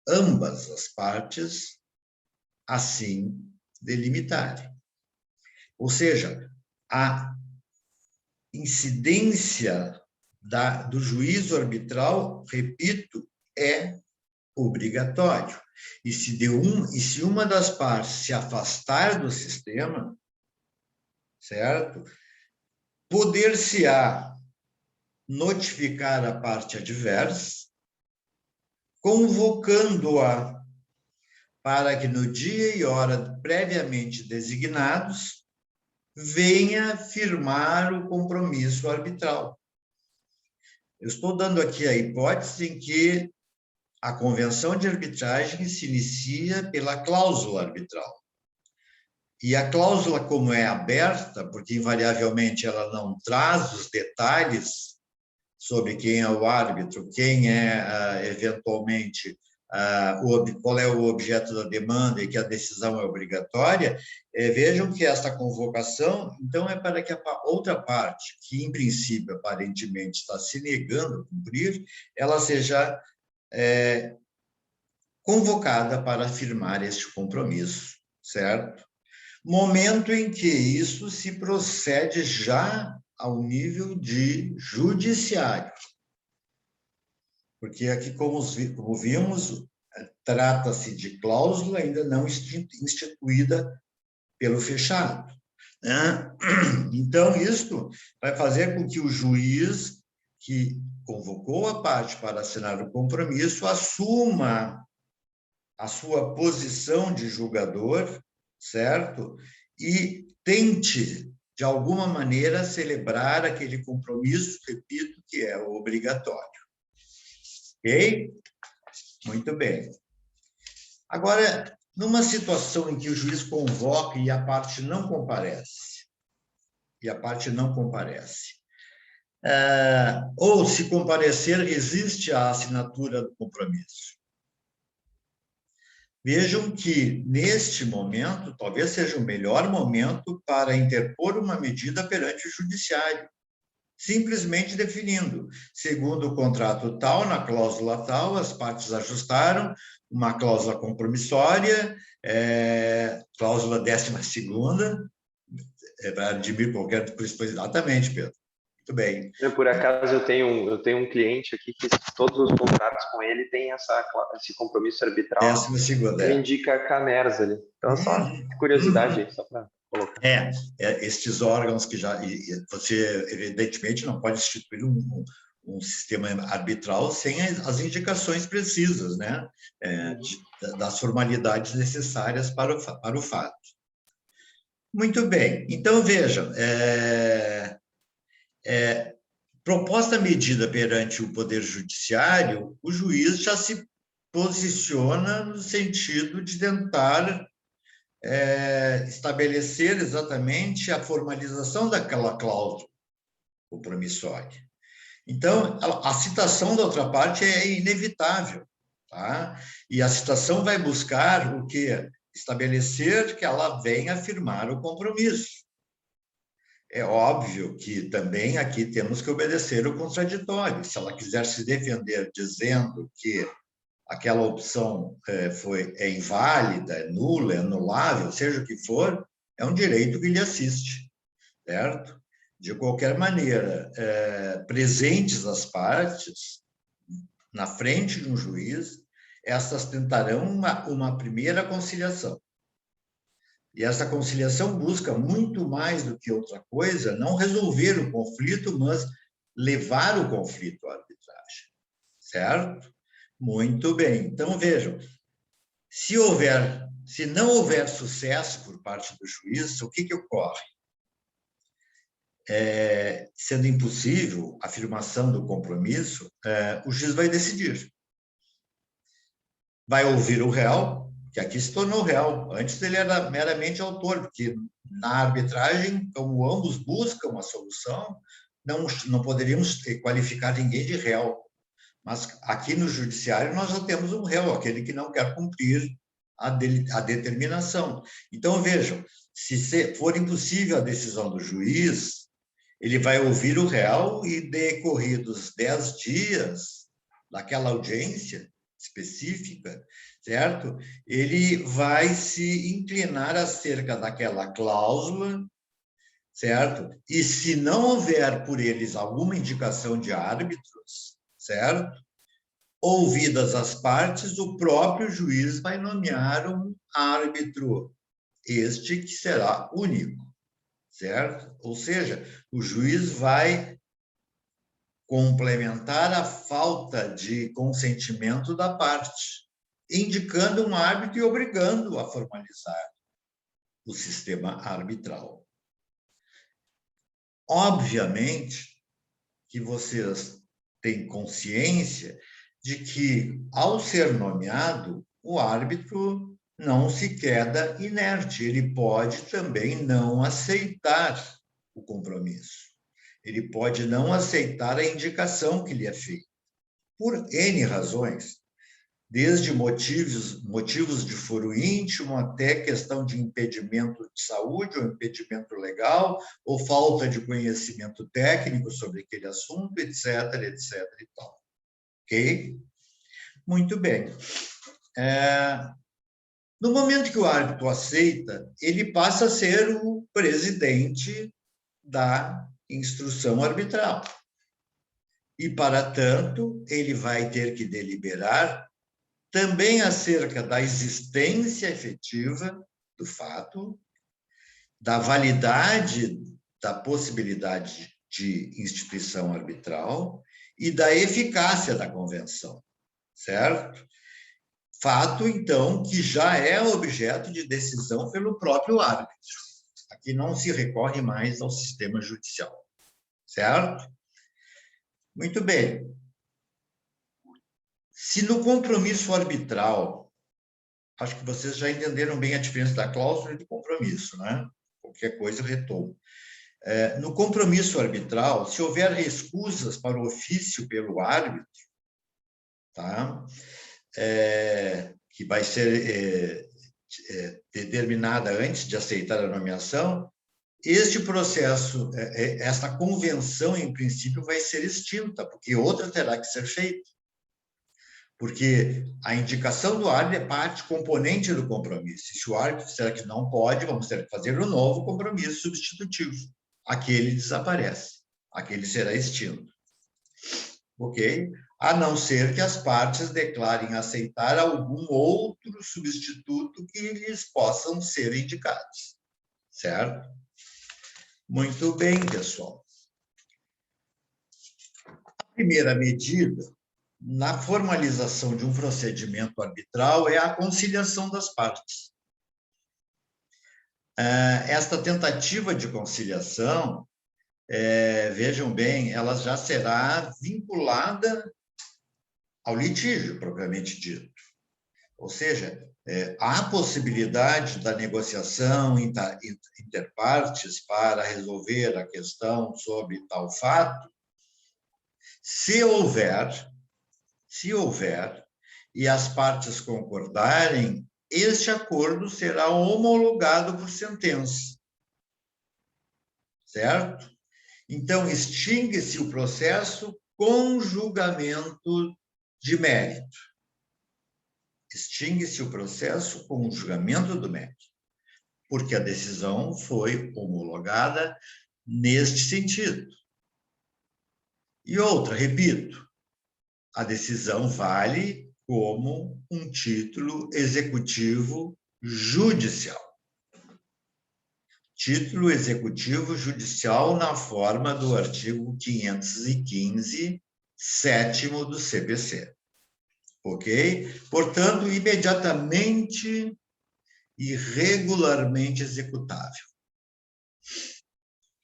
ambas as partes assim delimitarem. Ou seja, a incidência do juízo arbitral, repito, é obrigatório. E se uma das partes se afastar do sistema, certo? Poder-se-á notificar a parte adversa, convocando-a para que no dia e hora previamente designados venha firmar o compromisso arbitral. Eu estou dando aqui a hipótese em que a convenção de arbitragem se inicia pela cláusula arbitral. E a cláusula, como é aberta, porque invariavelmente ela não traz os detalhes sobre quem é o árbitro, quem é, eventualmente, qual é o objeto da demanda e que a decisão é obrigatória, vejam que esta convocação, então, é para que a outra parte, que em princípio, aparentemente, está se negando a cumprir, ela seja convocada para firmar este compromisso, certo? Momento em que isso se procede já ao nível de judiciário. Porque aqui, como vimos, trata-se de cláusula ainda não instituída pelo fechado, né? Então, isto vai fazer com que o juiz que convocou a parte para assinar o compromisso assuma a sua posição de julgador, certo? E tente, de alguma maneira, celebrar aquele compromisso, repito, que é obrigatório. Ok? Muito bem. Agora, numa situação em que o juiz convoca e a parte não comparece, ou se comparecer, resiste à assinatura do compromisso. Vejam que, neste momento, talvez seja o melhor momento para interpor uma medida perante o judiciário, simplesmente definindo, segundo o contrato tal, na cláusula tal, as partes ajustaram, uma cláusula compromissória, cláusula 12ª, para admitir qualquer pressuposto. Exatamente, Pedro. Muito bem. Por acaso eu tenho um cliente aqui que todos os contratos com ele têm esse compromisso arbitral. 12ª. Ele indica a Camers ali. Então, só curiosidade aí, só para colocar. Estes órgãos que já... Você, evidentemente, não pode instituir um sistema arbitral sem as indicações precisas, né? Das formalidades necessárias para o fato. Muito bem. Então, vejam, proposta medida perante o Poder Judiciário, o juiz já se posiciona no sentido de tentar estabelecer exatamente a formalização daquela cláusula compromissória. Então, a citação da outra parte é inevitável, tá? E a citação vai buscar o quê? Estabelecer que ela venha afirmar o compromisso. É óbvio que também aqui temos que obedecer o contraditório. Se ela quiser se defender dizendo que aquela opção é inválida, é nula, é anulável, seja o que for, é um direito que lhe assiste, certo? De qualquer maneira, presentes as partes, na frente de um juiz, estas tentarão uma primeira conciliação. E essa conciliação busca muito mais do que outra coisa, não resolver o conflito, mas levar o conflito à arbitragem, certo? Muito bem. Então, vejam, se não houver sucesso por parte do juiz, o que ocorre? Sendo impossível a afirmação do compromisso, o juiz vai decidir. Vai ouvir o réu, que aqui se tornou réu. Antes ele era meramente autor, porque na arbitragem, como ambos buscam a solução, não poderíamos qualificar ninguém de réu. Mas aqui no judiciário nós já temos um réu, aquele que não quer cumprir a determinação. Então, vejam, se for impossível a decisão do juiz, ele vai ouvir o réu e, decorridos 10 dias daquela audiência específica, certo? Ele vai se inclinar acerca daquela cláusula, certo? E se não houver por eles alguma indicação de árbitros, certo? Ouvidas as partes, o próprio juiz vai nomear um árbitro, este que será único, certo? Ou seja, o juiz vai complementar a falta de consentimento da parte, indicando um árbitro e obrigando a formalizar o sistema arbitral. Obviamente que vocês têm consciência de que, ao ser nomeado, o árbitro não se queda inerte, ele pode também não aceitar o compromisso. Ele pode não aceitar a indicação que lhe é feita, por N razões, desde motivos de foro íntimo até questão de impedimento de saúde, ou impedimento legal, ou falta de conhecimento técnico sobre aquele assunto, etc., etc. e tal. Ok? Muito bem. No momento que o árbitro aceita, ele passa a ser o presidente da instrução arbitral. E, para tanto, ele vai ter que deliberar também acerca da existência efetiva do fato, da validade da possibilidade de instituição arbitral e da eficácia da convenção, certo? Fato, então, que já é objeto de decisão pelo próprio árbitro. Aqui não se recorre mais ao sistema judicial, certo? Muito bem. Se no compromisso arbitral, acho que vocês já entenderam bem a diferença da cláusula e do compromisso, né? Qualquer coisa eu retomo. No compromisso arbitral, se houver recusas para o ofício pelo árbitro, tá? Que vai ser determinada antes de aceitar a nomeação, este processo, esta convenção, em princípio, vai ser extinta, porque outra terá que ser feita. Porque a indicação do árbitro é parte componente do compromisso. E se o árbitro disser que não pode, vamos ter que fazer um novo compromisso substitutivo. Aquele desaparece, aquele será extinto. Ok? A não ser que as partes declarem aceitar algum outro substituto que lhes possam ser indicados. Certo? Muito bem, pessoal. A primeira medida na formalização de um procedimento arbitral é a conciliação das partes. Esta tentativa de conciliação, vejam bem, ela já será vinculada ao litígio, propriamente dito. Ou seja, há possibilidade da negociação interpartes para resolver a questão sobre tal fato, se houver, e as partes concordarem, este acordo será homologado por sentença. Certo? Então, extingue-se o processo com julgamento de mérito. Extingue-se o processo com julgamento do mérito, porque a decisão foi homologada neste sentido. E outra, repito, a decisão vale como um título executivo judicial. Título executivo judicial na forma do artigo 515, 7º do CPC. Ok? Portanto, imediatamente e regularmente executável.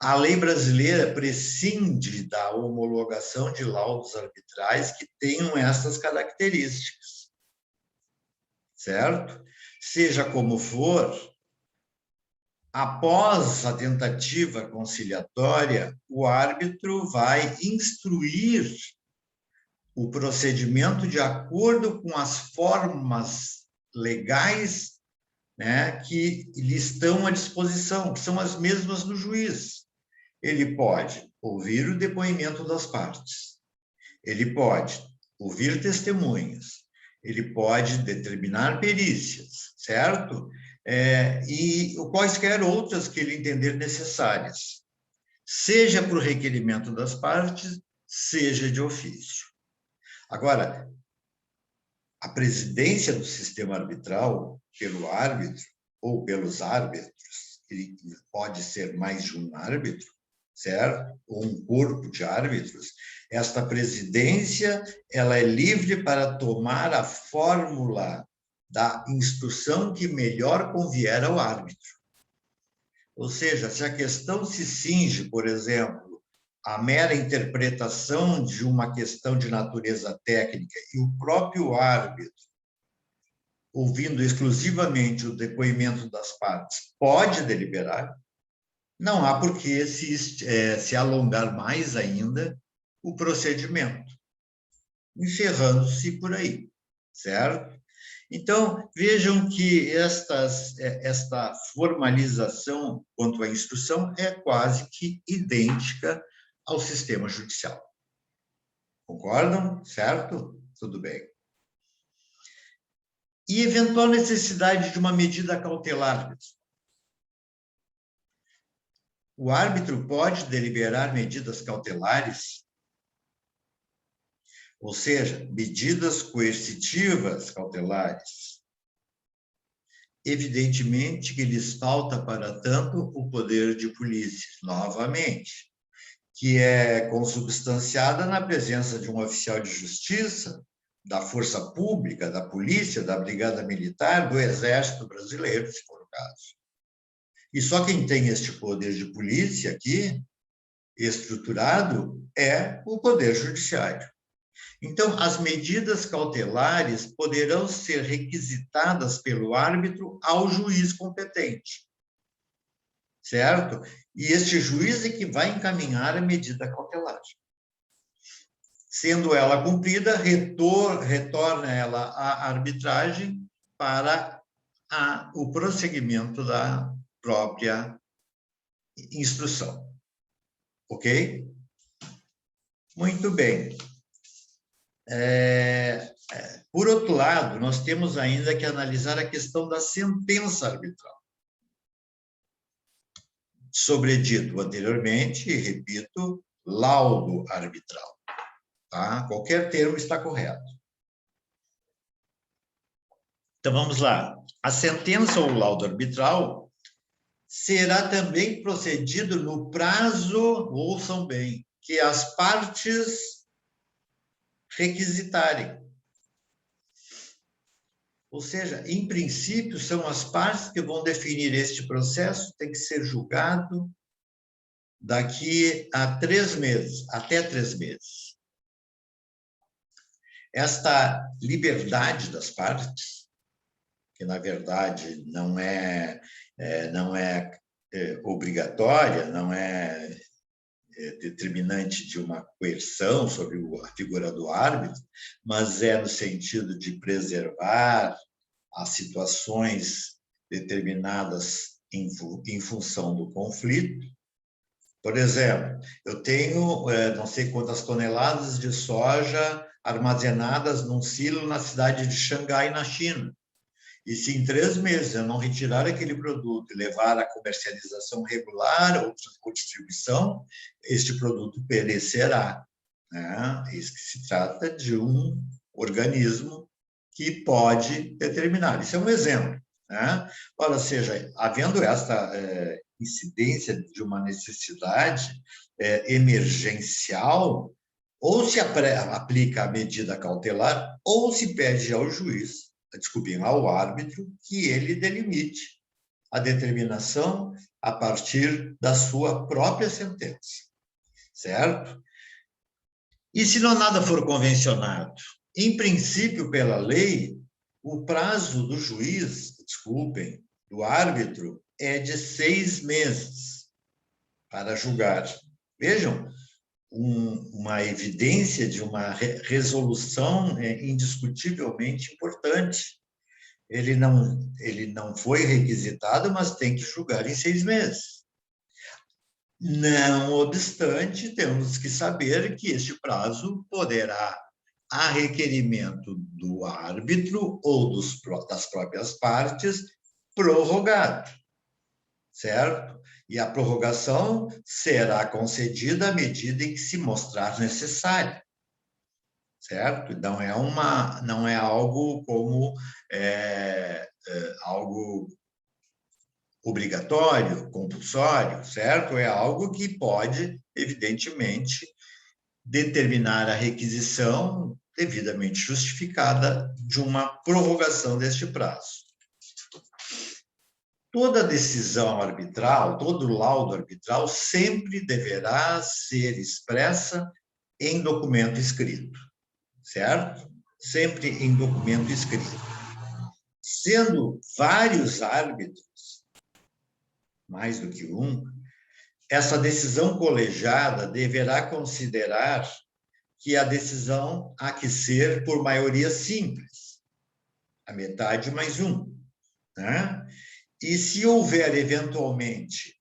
A lei brasileira prescinde da homologação de laudos arbitrais que tenham essas características. Certo? Seja como for, após a tentativa conciliatória, o árbitro vai instruir o procedimento de acordo com as formas legais, né, que lhe estão à disposição, que são as mesmas do juiz. Ele pode ouvir o depoimento das partes, ele pode ouvir testemunhas, ele pode determinar perícias, certo? E quaisquer outras que ele entender necessárias, seja por requerimento das partes, seja de ofício. Agora, a presidência do sistema arbitral pelo árbitro ou pelos árbitros, ele pode ser mais de um árbitro, certo? Ou um corpo de árbitros. Esta presidência, ela é livre para tomar a fórmula da instrução que melhor convier ao árbitro. Ou seja, se a questão se cinge, por exemplo, à mera interpretação de uma questão de natureza técnica e o próprio árbitro, ouvindo exclusivamente o depoimento das partes, pode deliberar, não há por que se alongar mais ainda o procedimento, encerrando-se por aí, certo? Então, vejam que esta formalização quanto à instrução é quase que idêntica ao sistema judicial. Concordam? Certo? Tudo bem. E eventual necessidade de uma medida cautelar, pessoal. O árbitro pode deliberar medidas cautelares, ou seja, medidas coercitivas cautelares. Evidentemente que lhes falta, para tanto, o poder de polícia, novamente, que é consubstanciada na presença de um oficial de justiça, da força pública, da polícia, da brigada militar, do exército brasileiro, se for o caso. E só quem tem este poder de polícia aqui, estruturado, é o poder judiciário. Então, as medidas cautelares poderão ser requisitadas pelo árbitro ao juiz competente, certo? E este juiz é que vai encaminhar a medida cautelar. Sendo ela cumprida, retorna ela à arbitragem para o prosseguimento da própria instrução. Ok? Muito bem. Por outro lado, nós temos ainda que analisar a questão da sentença arbitral. Sobredito anteriormente, e repito, laudo arbitral. Tá? Qualquer termo está correto. Então, vamos lá. A sentença ou laudo arbitral será também procedido no prazo, ouçam bem, que as partes requisitarem. Ou seja, em princípio, são as partes que vão definir este processo, tem que ser julgado daqui a 3 meses, até 3 meses. Esta liberdade das partes, que na verdade não é obrigatória, não é determinante de uma coerção sobre a figura do árbitro, mas é no sentido de preservar as situações determinadas em função do conflito. Por exemplo, eu tenho não sei quantas toneladas de soja armazenadas num silo na cidade de Xangai, na China. E se em 3 meses eu não retirar aquele produto e levar à comercialização regular ou distribuição, este produto perecerá. Né? Isso que se trata de um organismo que pode determinar. Isso é um exemplo. Né? Ou seja, havendo esta incidência de uma necessidade emergencial, ou se aplica a medida cautelar, ou se pede ao juiz, desculpem, ao árbitro, que ele delimite a determinação a partir da sua própria sentença, certo? E se não nada for convencionado? Em princípio, pela lei, o prazo do juiz, desculpem, do árbitro, é de 6 meses para julgar. Vejam, uma evidência de uma resolução indiscutivelmente importante. Ele não foi requisitado, mas tem que julgar em 6 meses. Não obstante, temos que saber que este prazo poderá, a requerimento do árbitro ou das próprias partes, prorrogado, certo? E a prorrogação será concedida à medida em que se mostrar necessário, certo? Não é algo como algo obrigatório, compulsório, certo? É algo que pode, evidentemente, determinar a requisição devidamente justificada de uma prorrogação deste prazo. Toda decisão arbitral, todo laudo arbitral sempre deverá ser expressa em documento escrito, certo? Sempre em documento escrito. Sendo vários árbitros, mais do que um, essa decisão colegiada deverá considerar que a decisão há que ser por maioria simples, a metade mais um, né? E se houver, eventualmente,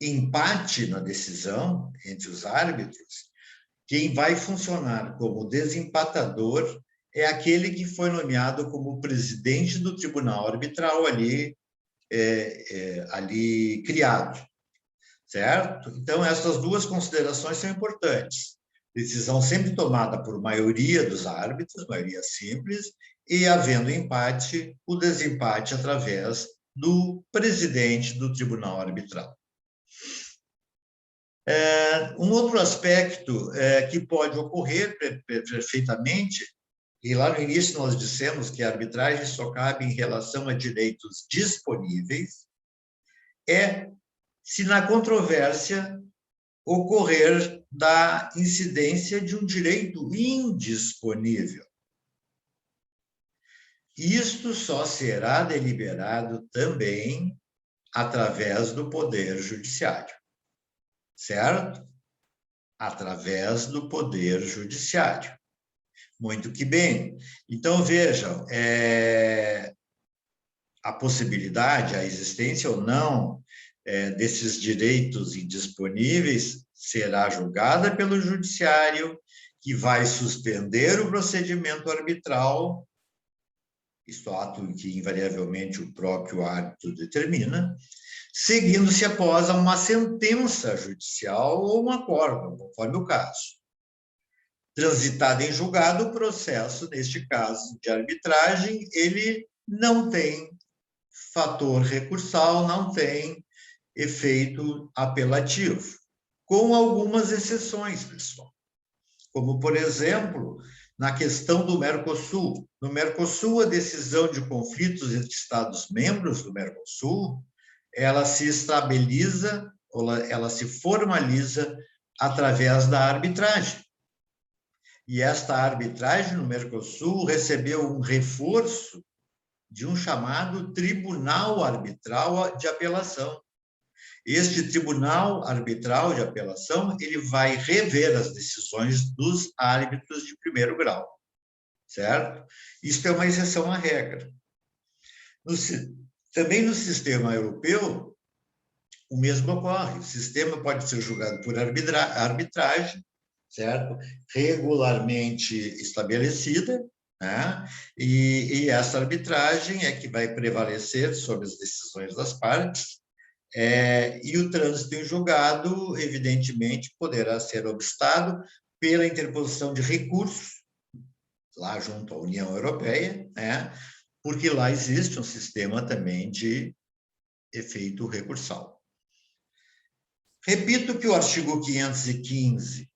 empate na decisão entre os árbitros, quem vai funcionar como desempatador é aquele que foi nomeado como presidente do tribunal arbitral ali criado, certo? Então, essas duas considerações são importantes. Decisão sempre tomada por maioria dos árbitros, maioria simples, e, havendo empate, o desempate através do presidente do tribunal arbitral. Um outro aspecto que pode ocorrer perfeitamente, e lá no início nós dissemos que a arbitragem só cabe em relação a direitos disponíveis, é se na controvérsia ocorrer da incidência de um direito indisponível. Isto só será deliberado também através do Poder Judiciário, certo? Através do Poder Judiciário. Muito que bem. Então, vejam, a possibilidade, a existência ou não desses direitos indisponíveis será julgada pelo Judiciário, que vai suspender o procedimento arbitral, isto é ato que invariavelmente o próprio árbitro determina, seguindo-se após uma sentença judicial ou um acórdão, conforme o caso. Transitado em julgado, o processo, neste caso de arbitragem, ele não tem fator recursal, não tem efeito apelativo, com algumas exceções, pessoal. Como, por exemplo, na questão do Mercosul. No Mercosul, a decisão de conflitos entre Estados-membros do Mercosul, ela se estabiliza, ela se formaliza através da arbitragem. E esta arbitragem no Mercosul recebeu um reforço de um chamado Tribunal Arbitral de Apelação. Este Tribunal Arbitral de Apelação, ele vai rever as decisões dos árbitros de primeiro grau, certo? Isso é uma exceção à regra. Também no sistema europeu, o mesmo ocorre. O sistema pode ser julgado por arbitragem, certo? Regularmente estabelecida, né? E essa arbitragem é que vai prevalecer sobre as decisões das partes, e o trânsito em julgado, evidentemente, poderá ser obstado pela interposição de recursos, lá junto à União Europeia, né? Porque lá existe um sistema também de efeito recursal. Repito que o artigo 515,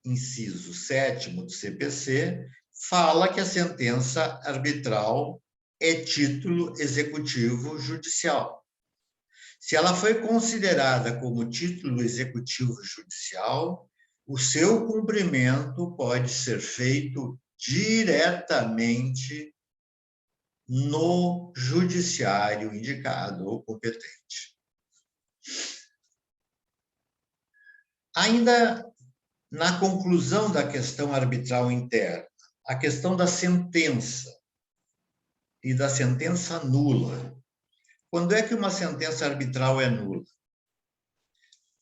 inciso 7º do CPC, fala que a sentença arbitral é título executivo judicial. Se ela foi considerada como título executivo judicial, o seu cumprimento pode ser feito diretamente no judiciário indicado ou competente. Ainda na conclusão da questão arbitral interna, a questão da sentença e da sentença nula. Quando é que uma sentença arbitral é nula?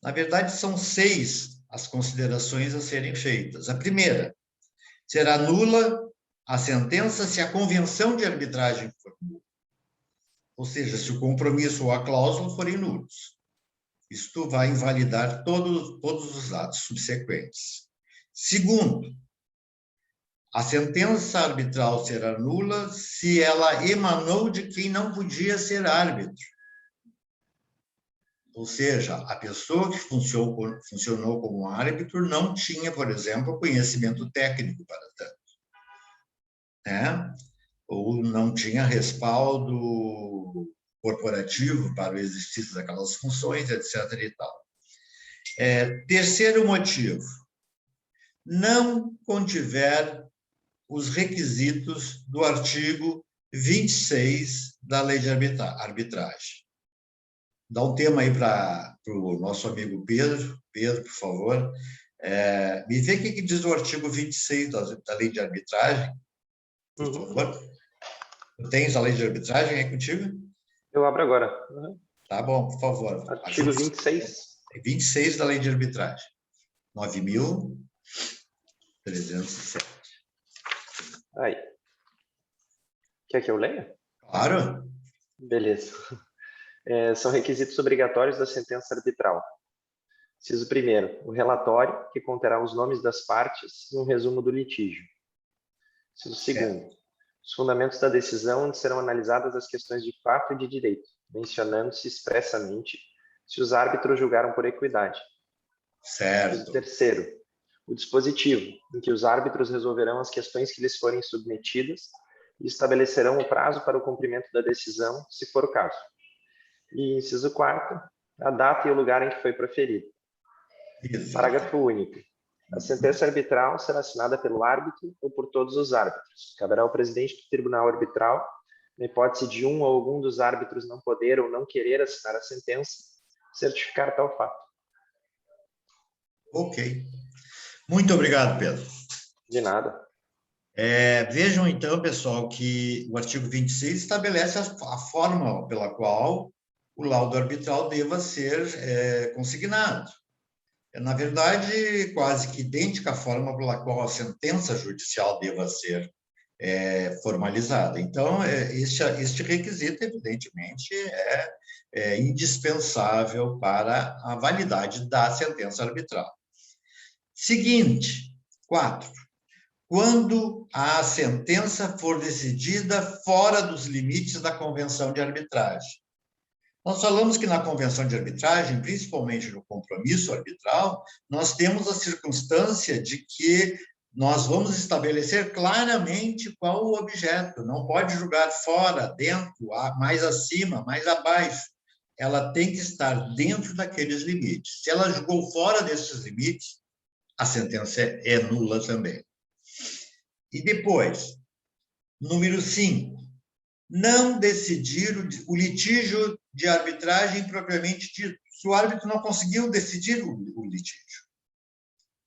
Na verdade, são 6 as considerações a serem feitas. A primeira, será nula a sentença se a convenção de arbitragem for nula. Ou seja, se o compromisso ou a cláusula forem nulos. Isto vai invalidar todos os atos subsequentes. Segundo, a sentença arbitral será nula se ela emanou de quem não podia ser árbitro. Ou seja, a pessoa que funcionou como árbitro não tinha, por exemplo, conhecimento técnico para tanto, né? Ou não tinha respaldo corporativo para o exercício daquelas funções, etc. e tal. Terceiro motivo, não contiver os requisitos do artigo 26 da Lei de Arbitragem. Dá um tema aí para o nosso amigo Pedro. Pedro, por favor. Me vê o que diz o artigo 26 da Lei de Arbitragem, por favor. Tu tens a Lei de Arbitragem aí contigo? Eu abro agora. Tá bom, por favor. Artigo 26. 26 da Lei de Arbitragem. 9.307. Aí. Quer que eu leia? Claro. Beleza. São requisitos obrigatórios da sentença arbitral. Inciso primeiro, o relatório, que conterá os nomes das partes e um resumo do litígio. Inciso segundo, os fundamentos da decisão, onde serão analisadas as questões de fato e de direito, mencionando-se expressamente se os árbitros julgaram por equidade. Certo. Inciso terceiro, o dispositivo, em que os árbitros resolverão as questões que lhes forem submetidas e estabelecerão o prazo para o cumprimento da decisão, se for o caso. E, inciso quarto, a data e o lugar em que foi proferido. Exato. Parágrafo único. A sentença arbitral será assinada pelo árbitro ou por todos os árbitros. Caberá ao presidente do tribunal arbitral, na hipótese de um ou algum dos árbitros não poder ou não querer assinar a sentença, certificar tal fato. Ok. Muito obrigado, Pedro. De nada. Vejam, então, pessoal, que o artigo 26 estabelece a forma pela qual o laudo arbitral deva ser consignado. É, na verdade, quase que idêntica à forma pela qual a sentença judicial deva ser formalizada. Então, este requisito, evidentemente, é indispensável para a validade da sentença arbitral. Seguinte, 4. Quando a sentença for decidida fora dos limites da convenção de arbitragem. Nós falamos que na convenção de arbitragem, principalmente no compromisso arbitral, nós temos a circunstância de que nós vamos estabelecer claramente qual o objeto, não pode julgar fora, dentro, mais acima, mais abaixo. Ela tem que estar dentro daqueles limites. Se ela julgou fora desses limites, a sentença é nula também. E depois, número 5, não decidir o litígio de arbitragem propriamente dito. Se o árbitro não conseguiu decidir o litígio,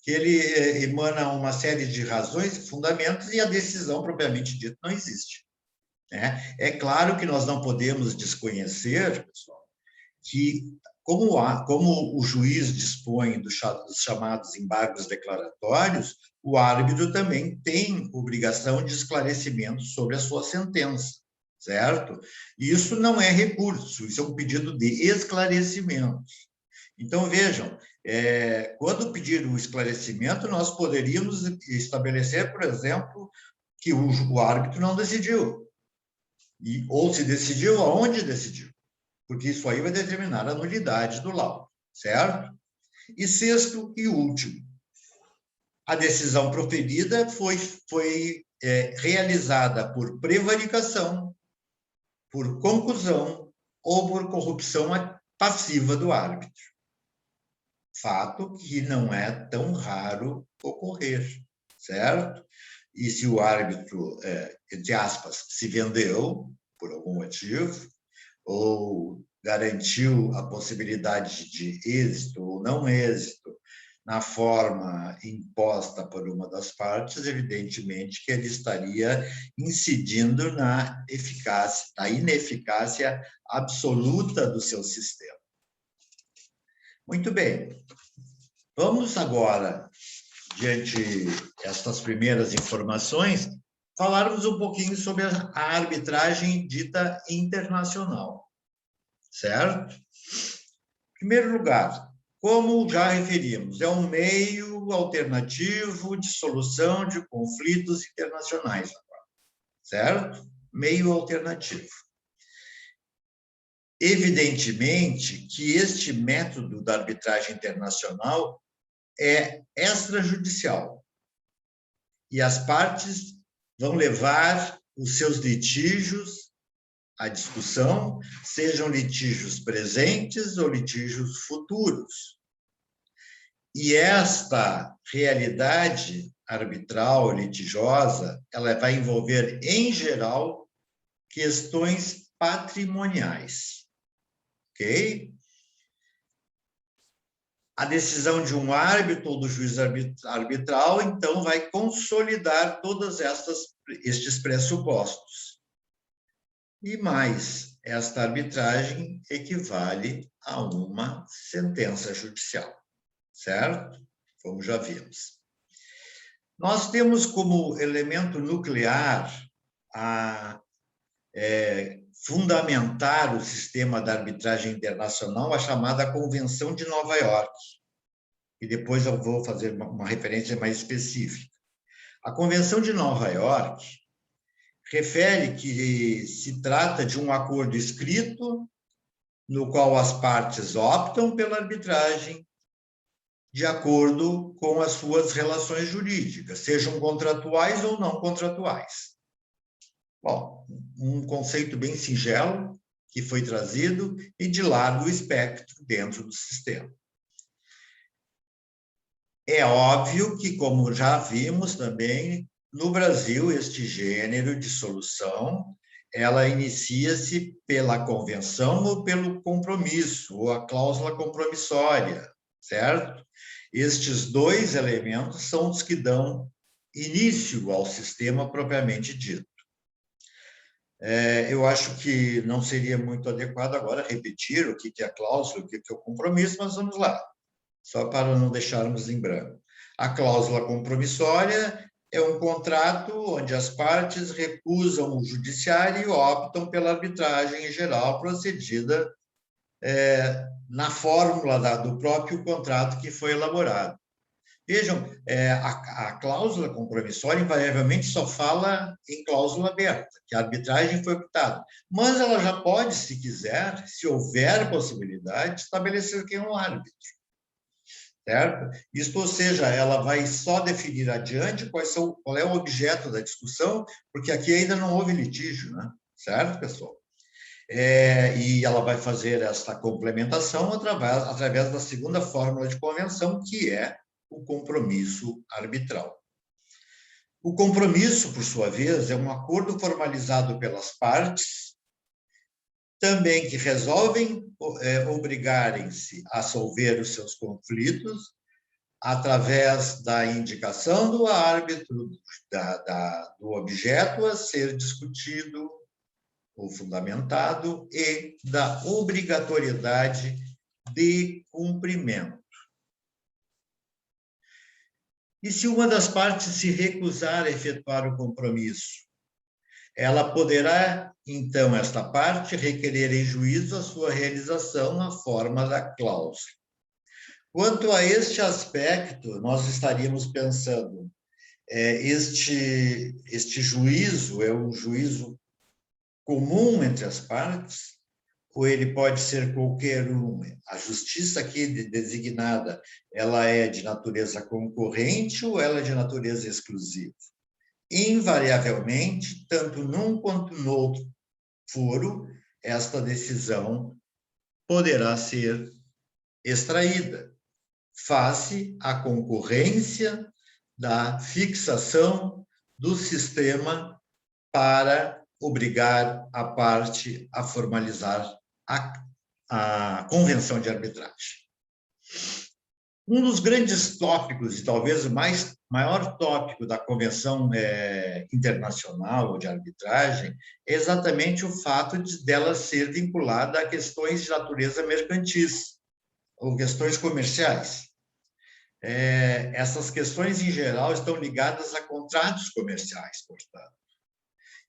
que ele emana uma série de razões e fundamentos e a decisão propriamente dita não existe. Né? É claro que nós não podemos desconhecer, pessoal, que como o juiz dispõe dos chamados embargos declaratórios, o árbitro também tem obrigação de esclarecimento sobre a sua sentença, certo? Isso não é recurso, isso é um pedido de esclarecimento. Então, vejam, quando pedir o esclarecimento, nós poderíamos estabelecer, por exemplo, que o árbitro não decidiu, ou se decidiu, aonde decidiu, porque isso aí vai determinar a nulidade do laudo, certo? E sexto e último, a decisão proferida foi realizada por prevaricação, por conclusão ou por corrupção passiva do árbitro. Fato que não é tão raro ocorrer, certo? E se o árbitro, entre aspas, se vendeu por algum motivo, ou garantiu a possibilidade de êxito ou não êxito na forma imposta por uma das partes, evidentemente que ele estaria incidindo na ineficácia absoluta do seu sistema. Muito bem. Vamos agora, diante destas primeiras informações, falarmos um pouquinho sobre a arbitragem dita internacional, certo? Em primeiro lugar, como já referimos, é um meio alternativo de solução de conflitos internacionais, certo? Meio alternativo. Evidentemente que este método da arbitragem internacional é extrajudicial e as partes vão levar os seus litígios à discussão, sejam litígios presentes ou litígios futuros. E esta realidade arbitral, litigiosa, ela vai envolver, em geral, questões patrimoniais. Ok? A decisão de um árbitro ou do juiz arbitral, então, vai consolidar todos estes pressupostos. E mais, esta arbitragem equivale a uma sentença judicial, certo? Como já vimos. Nós temos como elemento nuclear a fundamentar o sistema da arbitragem internacional, a chamada Convenção de Nova York, e depois eu vou fazer uma referência mais específica. A Convenção de Nova York refere que se trata de um acordo escrito no qual as partes optam pela arbitragem de acordo com as suas relações jurídicas, sejam contratuais ou não contratuais. Bom, um conceito bem singelo que foi trazido e de largo espectro dentro do sistema. É óbvio que, como já vimos também, no Brasil, este gênero de solução, ela inicia-se pela convenção ou pelo compromisso, ou a cláusula compromissória, certo? Estes dois elementos são os que dão início ao sistema propriamente dito. Eu acho que não seria muito adequado agora repetir o que é a cláusula, o que é o compromisso, mas vamos lá, só para não deixarmos em branco. A cláusula compromissória é um contrato onde as partes recusam o judiciário e optam pela arbitragem geral procedida na fórmula do próprio contrato que foi elaborado. Vejam, a cláusula compromissória invariavelmente só fala em cláusula aberta, que a arbitragem foi optada. Mas ela já pode, se quiser, se houver possibilidade, estabelecer quem é o árbitro. Certo? Isto, ou seja, ela vai só definir adiante qual é o objeto da discussão, porque aqui ainda não houve litígio, né? Certo, pessoal? E ela vai fazer esta complementação através da segunda fórmula de convenção, que é o compromisso arbitral. O compromisso, por sua vez, é um acordo formalizado pelas partes, também que resolvem obrigarem-se a solver os seus conflitos através da indicação do árbitro, do objeto a ser discutido ou fundamentado e da obrigatoriedade de cumprimento. E se uma das partes se recusar a efetuar o compromisso, ela poderá, então, esta parte, requerer em juízo a sua realização na forma da cláusula. Quanto a este aspecto, nós estaríamos pensando, este juízo é um juízo comum entre as partes, ou ele pode ser qualquer um? A justiça aqui designada, ela é de natureza concorrente ou ela é de natureza exclusiva? Invariavelmente, tanto num quanto no outro foro, esta decisão poderá ser extraída, face à concorrência da fixação do sistema para obrigar a parte a formalizar a convenção de arbitragem. Um dos grandes tópicos, e talvez o maior tópico da Convenção Internacional de Arbitragem, é exatamente o fato dela ser vinculada a questões de natureza mercantis, ou questões comerciais. Essas questões, em geral, estão ligadas a contratos comerciais, portanto,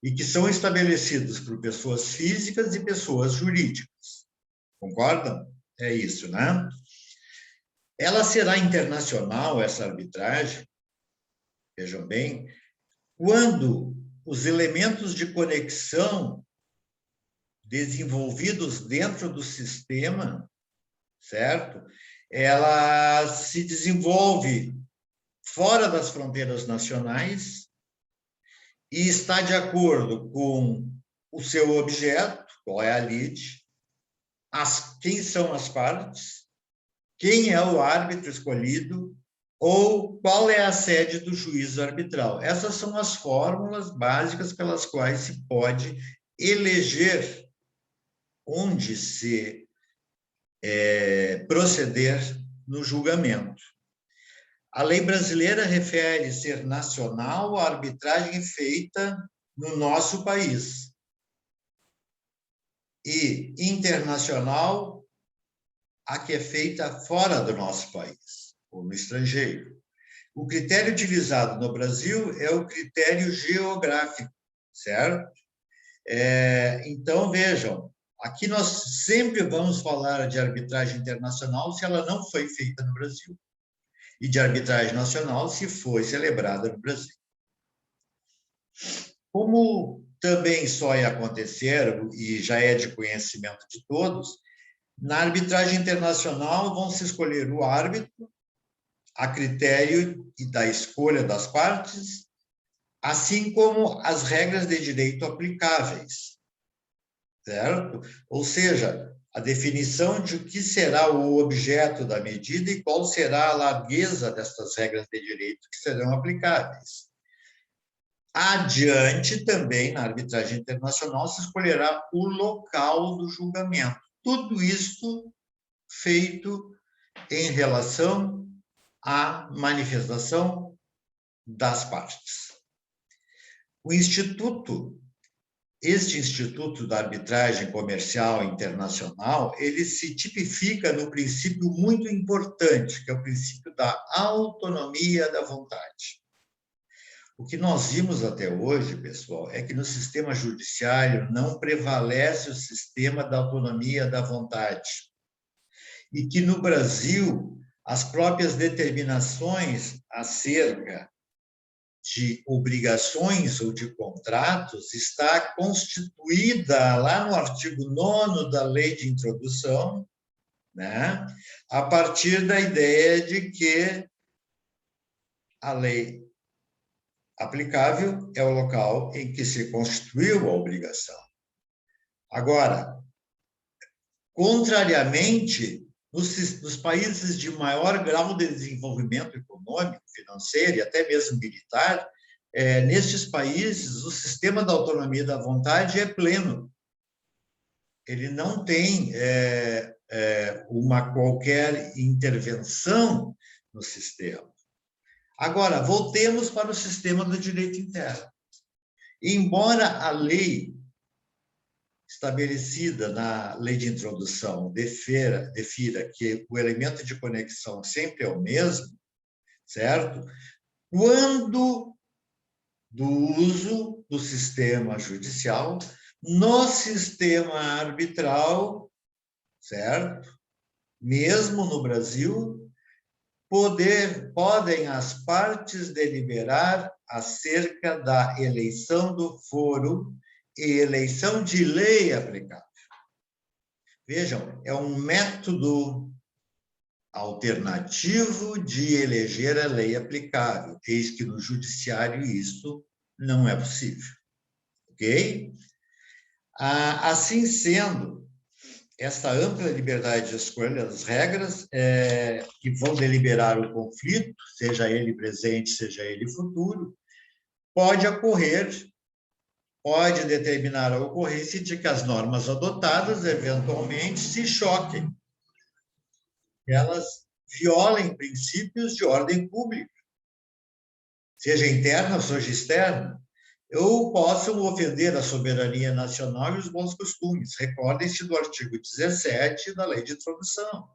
e que são estabelecidos por pessoas físicas e pessoas jurídicas. Concordam? É isso, né? Ela será internacional, essa arbitragem, vejam bem, quando os elementos de conexão desenvolvidos dentro do sistema, certo? Ela se desenvolve fora das fronteiras nacionais e está de acordo com o seu objeto, qual é a lide, quem são as partes, quem é o árbitro escolhido ou qual é a sede do juízo arbitral. Essas são as fórmulas básicas pelas quais se pode eleger onde se proceder no julgamento. A lei brasileira refere ser nacional a arbitragem feita no nosso país e internacional a que é feita fora do nosso país, ou no estrangeiro. O critério utilizado no Brasil é o critério geográfico, certo? Então, vejam, aqui nós sempre vamos falar de arbitragem internacional se ela não foi feita no Brasil, e de arbitragem nacional se foi celebrada no Brasil. Como também só ia acontecer, e já é de conhecimento de todos, na arbitragem internacional vão se escolher o árbitro a critério da escolha das partes, assim como as regras de direito aplicáveis, certo? Ou seja, a definição de o que será o objeto da medida e qual será a largueza destas regras de direito que serão aplicáveis. Adiante, também, na arbitragem internacional, se escolherá o local do julgamento. Tudo isso feito em relação à manifestação das partes. Este Instituto da Arbitragem Comercial Internacional, ele se tipifica no princípio muito importante, que é o princípio da autonomia da vontade. O que nós vimos até hoje, pessoal, é que no sistema judiciário não prevalece o sistema da autonomia da vontade. E que no Brasil, as próprias determinações acerca de obrigações ou de contratos está constituída lá no artigo 9º da Lei de Introdução, né? A partir da ideia de que a lei aplicável é o local em que se constituiu a obrigação. Agora, contrariamente, nos países de maior grau de desenvolvimento econômico, financeiro e até mesmo militar, nestes países, o sistema da autonomia da vontade é pleno. Ele não tem uma qualquer intervenção no sistema. Agora, voltemos para o sistema do direito interno. Embora a lei estabelecida na lei de introdução defira que o elemento de conexão sempre é o mesmo, certo? Quando do uso do sistema judicial no sistema arbitral, certo? Mesmo no Brasil, podem as partes deliberar acerca da eleição do foro e eleição de lei aplicável. Vejam, é um método alternativo de eleger a lei aplicável, eis que no judiciário isso não é possível. Ok? Assim sendo, esta ampla liberdade de escolha das regras que vão deliberar o conflito, seja ele presente, seja ele futuro, pode determinar a ocorrência de que as normas adotadas, eventualmente, se choquem. Elas violem princípios de ordem pública, seja interna, seja externa, ou possam ofender a soberania nacional e os bons costumes. Recordem-se do artigo 17 da Lei de Introdução.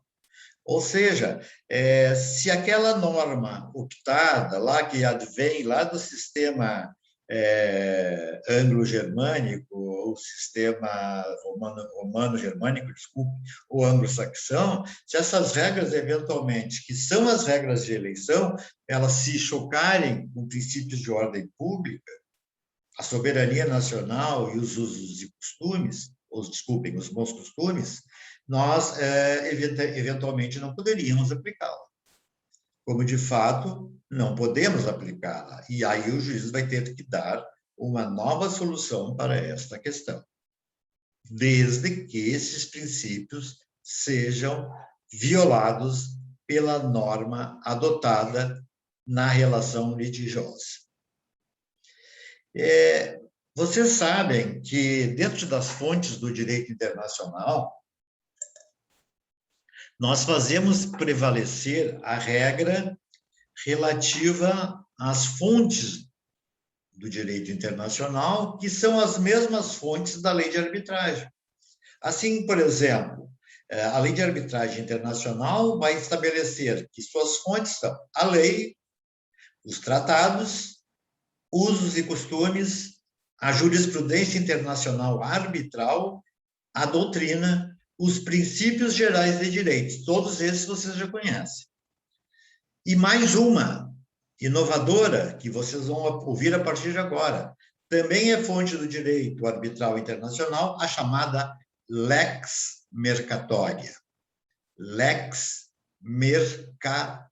Ou seja, se aquela norma optada, lá que advém lá do sistema anglo-germânico, ou sistema romano-germânico, desculpe, ou anglo-saxão, se essas regras, eventualmente, que são as regras de eleição, elas se chocarem com princípios de ordem pública, a soberania nacional e os usos e costumes, os bons costumes, nós, eventualmente, não poderíamos aplicá-la. Como, de fato, não podemos aplicá-la. E aí o juiz vai ter que dar uma nova solução para esta questão, desde que esses princípios sejam violados pela norma adotada na relação litigiosa. Vocês sabem que, dentro das fontes do direito internacional, nós fazemos prevalecer a regra relativa às fontes do direito internacional, que são as mesmas fontes da lei de arbitragem. Assim, por exemplo, a lei de arbitragem internacional vai estabelecer que suas fontes são a lei, os tratados, usos e costumes, a jurisprudência internacional arbitral, a doutrina, os princípios gerais de direitos. Todos esses vocês já conhecem. E mais uma, inovadora, que vocês vão ouvir a partir de agora, também é fonte do direito arbitral internacional, a chamada lex mercatoria. Lex mercatoria,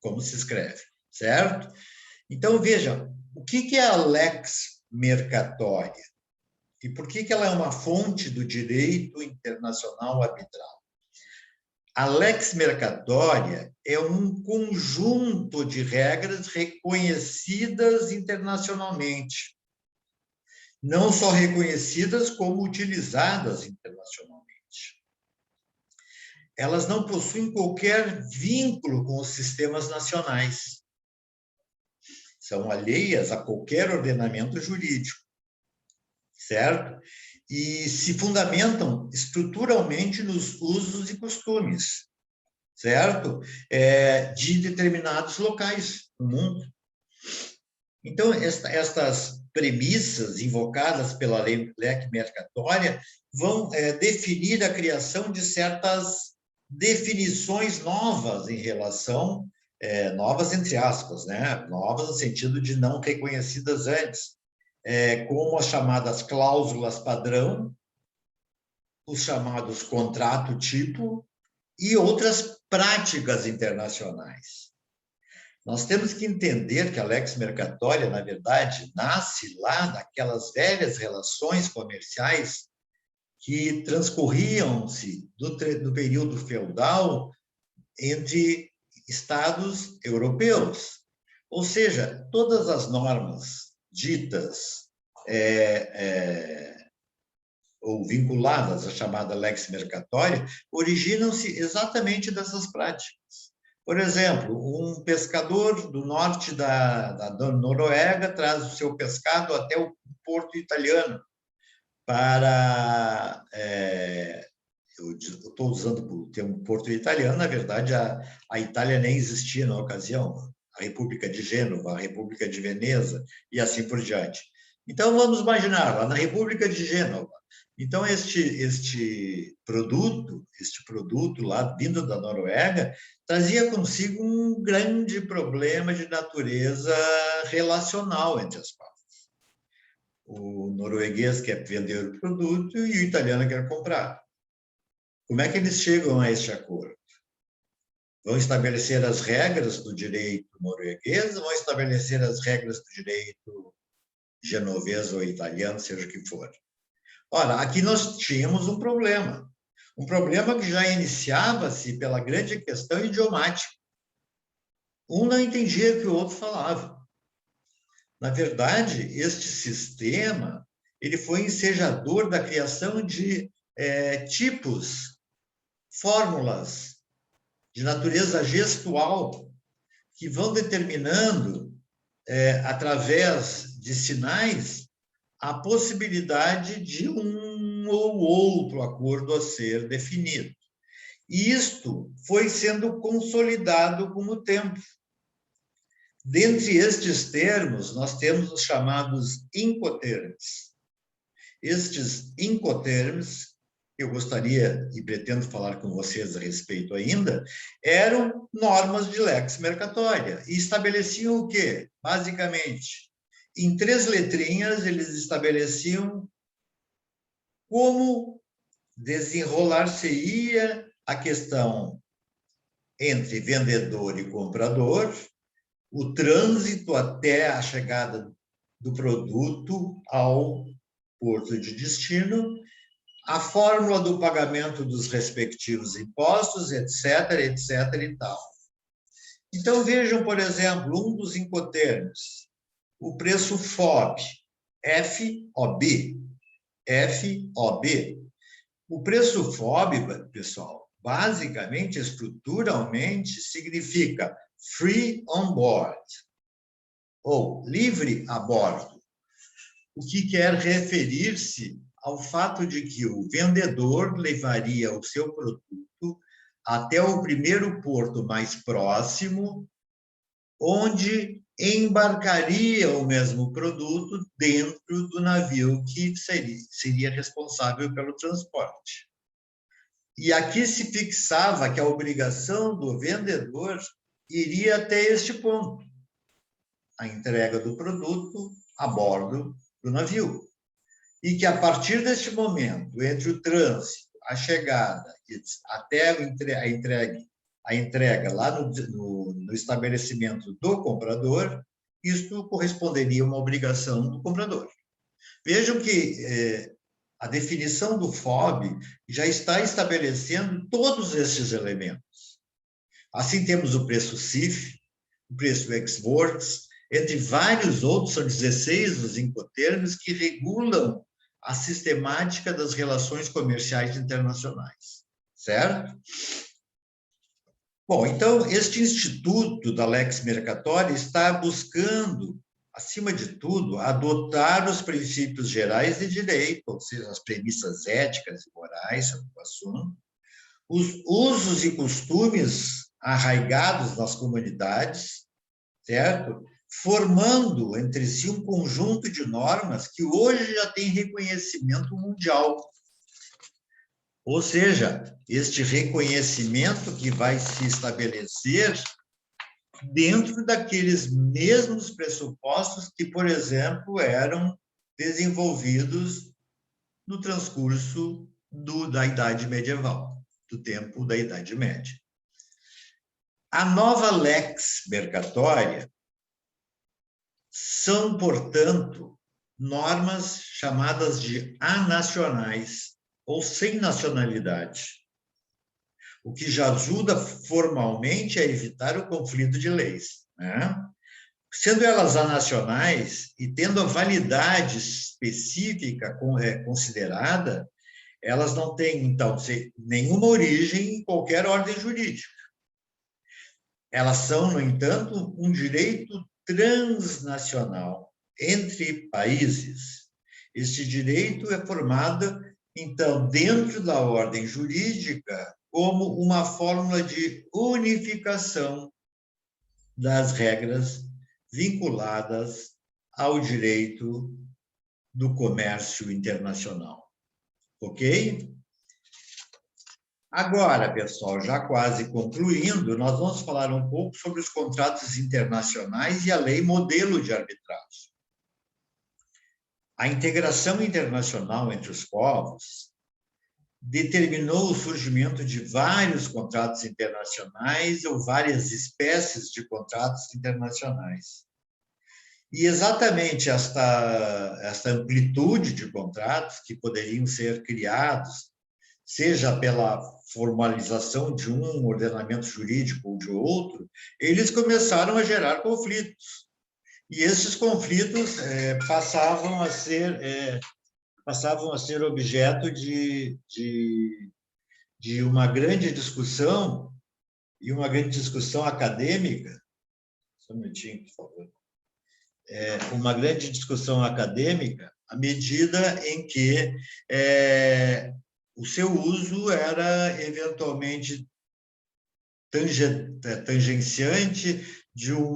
como se escreve, certo? Então, vejam, o que é a lex mercatoria? E por que ela é uma fonte do direito internacional arbitral? A lex mercatória é um conjunto de regras reconhecidas internacionalmente, não só reconhecidas, como utilizadas internacionalmente. Elas não possuem qualquer vínculo com os sistemas nacionais. São alheias a qualquer ordenamento jurídico, certo? E se fundamentam estruturalmente nos usos e costumes, certo? De determinados locais no mundo. Então, estas premissas invocadas pela lei mercatória vão definir a criação de certas definições novas em relação, novas entre aspas, né? Novas no sentido de não reconhecidas antes, como as chamadas cláusulas padrão, os chamados contrato tipo e outras práticas internacionais. Nós temos que entender que a lex mercatória, na verdade, nasce lá daquelas velhas relações comerciais que transcorriam-se do período feudal entre estados europeus. Ou seja, todas as normas ditas ou vinculadas à chamada lex mercatória originam-se exatamente dessas práticas. Por exemplo, um pescador do norte da Noruega traz o seu pescado até o porto italiano para... eu estou usando o termo porto italiano, na verdade, a Itália nem existia na ocasião, a República de Gênova, a República de Veneza e assim por diante. Então, vamos imaginar, lá na República de Gênova, então, este produto lá, vindo da Noruega, trazia consigo um grande problema de natureza relacional entre as partes. O norueguês quer vender o produto e o italiano quer comprar. Como é que eles chegam a este acordo? Vão estabelecer as regras do direito norueguês ou vão estabelecer as regras do direito genovês ou italiano, seja o que for? Ora, aqui nós tínhamos um problema que já iniciava-se pela grande questão idiomática. Um não entendia o que o outro falava. Na verdade, este sistema ele foi ensejador da criação de tipos, fórmulas de natureza gestual que vão determinando, através de sinais, a possibilidade de um ou outro acordo a ser definido. E isto foi sendo consolidado com o tempo. Dentre estes termos, nós temos os chamados incoterms. Estes incoterms, eu gostaria e pretendo falar com vocês a respeito ainda, eram normas de lex mercatória e estabeleciam o quê? Basicamente, em 3 letrinhas, eles estabeleciam como desenrolar-se-ia a questão entre vendedor e comprador, o trânsito até a chegada do produto ao porto de destino, a fórmula do pagamento dos respectivos impostos, etc., etc. e tal. Então, vejam, por exemplo, um dos incoterms, o preço FOB, F-O-B, F-O-B. O preço FOB, pessoal, basicamente, estruturalmente, significa free on board, ou livre a bordo, o que quer referir-se ao fato de que o vendedor levaria o seu produto até o primeiro porto mais próximo, onde embarcaria o mesmo produto dentro do navio que seria responsável pelo transporte. E aqui se fixava que a obrigação do vendedor iria até este ponto, a entrega do produto a bordo do navio. E que, a partir deste momento, entre o trânsito, a chegada, até a entrega lá no estabelecimento do comprador, isto corresponderia a uma obrigação do comprador. Vejam que a definição do FOB já está estabelecendo todos esses elementos. Assim, temos o preço CIF, o preço ex-works, entre vários outros, são 16 os incoterms que regulam a sistemática das relações comerciais internacionais, certo? Bom, então, este instituto da Lex Mercatoria está buscando, acima de tudo, adotar os princípios gerais de direito, ou seja, as premissas éticas e morais sobre o assunto, os usos e costumes arraigados nas comunidades, certo? Formando entre si um conjunto de normas que hoje já tem reconhecimento mundial. Ou seja, este reconhecimento que vai se estabelecer dentro daqueles mesmos pressupostos que, por exemplo, eram desenvolvidos no transcurso da Idade Medieval, do tempo da Idade Média. A nova Lex Mercatoria são, portanto, normas chamadas de anacionais, ou sem nacionalidade, o que já ajuda formalmente a evitar o conflito de leis, né? Sendo elas anacionais e tendo a validade específica considerada, elas não têm, então, nenhuma origem em qualquer ordem jurídica. Elas são, no entanto, um direito transnacional entre países. Este direito é formado, então, dentro da ordem jurídica, como uma fórmula de unificação das regras vinculadas ao direito do comércio internacional. Ok? Agora, pessoal, já quase concluindo, nós vamos falar um pouco sobre os contratos internacionais e a lei modelo de arbitragem. A integração internacional entre os povos determinou o surgimento de vários contratos internacionais ou várias espécies de contratos internacionais. E exatamente esta amplitude de contratos que poderiam ser criados, seja pela formalização de um ordenamento jurídico ou de outro, eles começaram a gerar conflitos. E esses conflitos passavam a ser objeto de uma grande discussão, e uma grande discussão acadêmica, só um minutinho, por favor, uma grande discussão acadêmica, à medida em que o seu uso era eventualmente tangenciante de um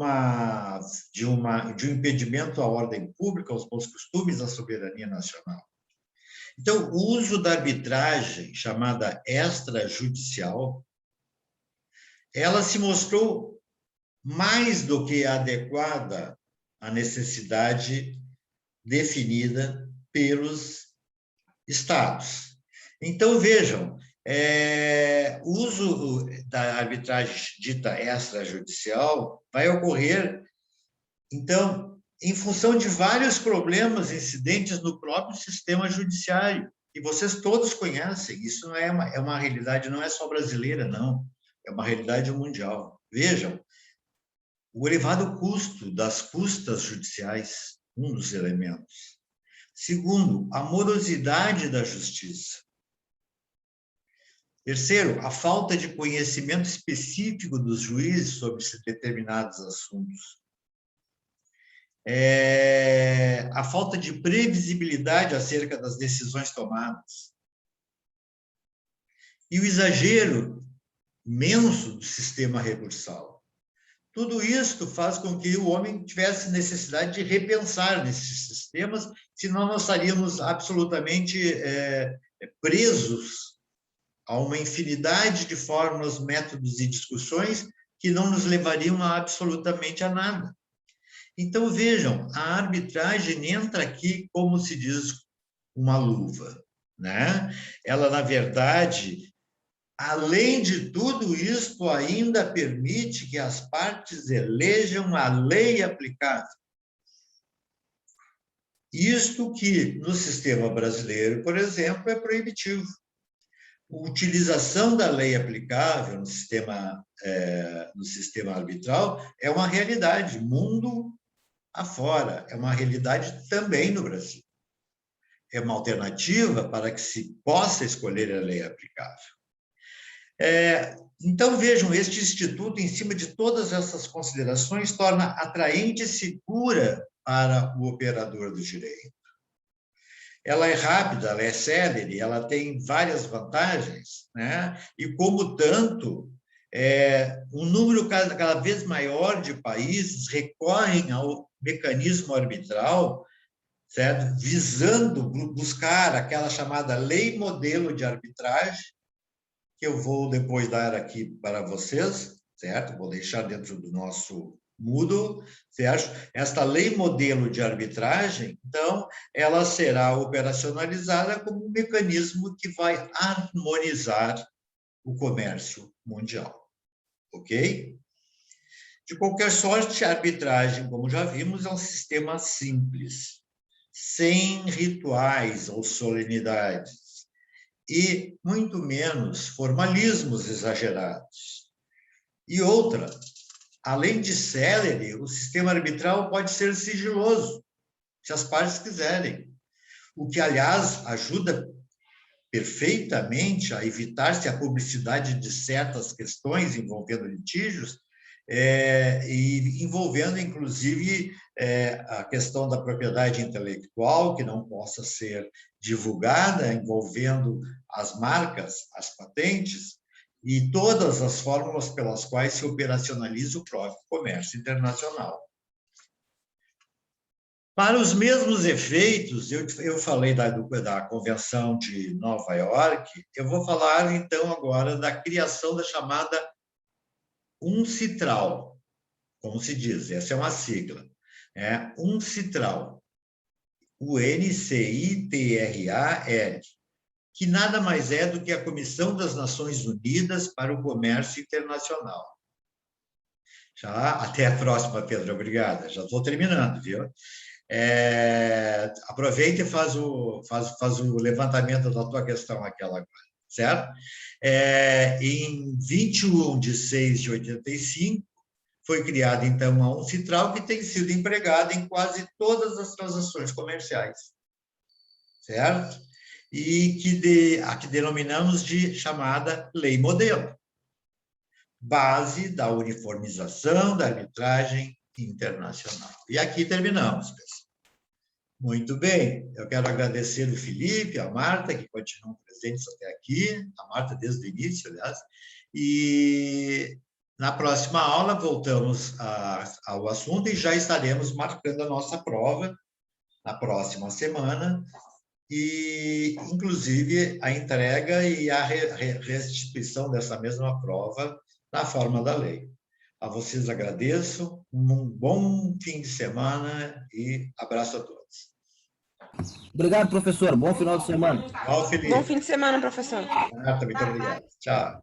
impedimento à ordem pública, aos bons costumes, à soberania nacional. Então, o uso da arbitragem, chamada extrajudicial, ela se mostrou mais do que adequada à necessidade definida pelos Estados. Então, vejam, o uso da arbitragem dita extrajudicial vai ocorrer, então, em função de vários problemas incidentes no próprio sistema judiciário, que vocês todos conhecem. Isso não é uma realidade, não é só brasileira, não. É uma realidade mundial. Vejam, o elevado custo das custas judiciais, um dos elementos. Segundo, a morosidade da justiça. Terceiro, a falta de conhecimento específico dos juízes sobre determinados assuntos. A falta de previsibilidade acerca das decisões tomadas. E o exagero imenso do sistema recursal. Tudo isso faz com que o homem tivesse necessidade de repensar nesses sistemas, senão nós estaríamos absolutamente presos a uma infinidade de fórmulas, métodos e discussões que não nos levariam absolutamente a nada. Então, vejam, a arbitragem entra aqui, como se diz, uma luva, né? Ela, na verdade, além de tudo isso, ainda permite que as partes elejam a lei aplicável. Isto que, no sistema brasileiro, por exemplo, é proibitivo. A utilização da lei aplicável no sistema arbitral é uma realidade, mundo afora, é uma realidade também no Brasil. É uma alternativa para que se possa escolher a lei aplicável. Então, vejam, este instituto, em cima de todas essas considerações, torna atraente e segura para o operador do direito. Ela é rápida, ela é célere, ela tem várias vantagens, né? E, como tanto, um número cada vez maior de países recorrem ao mecanismo arbitral, certo? Visando buscar aquela chamada lei modelo de arbitragem, que eu vou depois dar aqui para vocês, certo? Vou deixar dentro do nosso Moodle, certo? Esta lei modelo de arbitragem, então, ela será operacionalizada como um mecanismo que vai harmonizar o comércio mundial, ok? De qualquer sorte, a arbitragem, como já vimos, é um sistema simples, sem rituais ou solenidades, e muito menos formalismos exagerados. E outra, além de célere, o sistema arbitral pode ser sigiloso, se as partes quiserem, o que, aliás, ajuda perfeitamente a evitar-se a publicidade de certas questões envolvendo litígios, e envolvendo, inclusive, a questão da propriedade intelectual, que não possa ser divulgada, envolvendo as marcas, as patentes, e todas as fórmulas pelas quais se operacionaliza o próprio comércio internacional. Para os mesmos efeitos, eu falei da Convenção de Nova York, eu vou falar, então, agora da criação da chamada UNCITRAL, como se diz, essa é uma sigla, UNCITRAL, UNCITRAL, que nada mais é do que a Comissão das Nações Unidas para o Comércio Internacional. Até a próxima, Pedro, obrigada. Já estou terminando, viu? Aproveita e faz o levantamento da tua questão aquela agora, certo? Em 21/6/85, foi criada, então, a UNCITRAL, que tem sido empregada em quase todas as transações comerciais, certo? E a que denominamos de chamada lei modelo, base da uniformização da arbitragem internacional. E aqui terminamos, pessoal. Muito bem, eu quero agradecer o Felipe, a Marta, que continuam presentes até aqui, a Marta desde o início, aliás, e na próxima aula voltamos ao assunto e já estaremos marcando a nossa prova na próxima semana, e, inclusive, a entrega e a restituição dessa mesma prova na forma da lei. A vocês agradeço, um bom fim de semana e abraço a todos. Obrigado, professor. Bom final de semana. Tchau, Felipe. Bom fim de semana, professor. Muito obrigado. Tchau.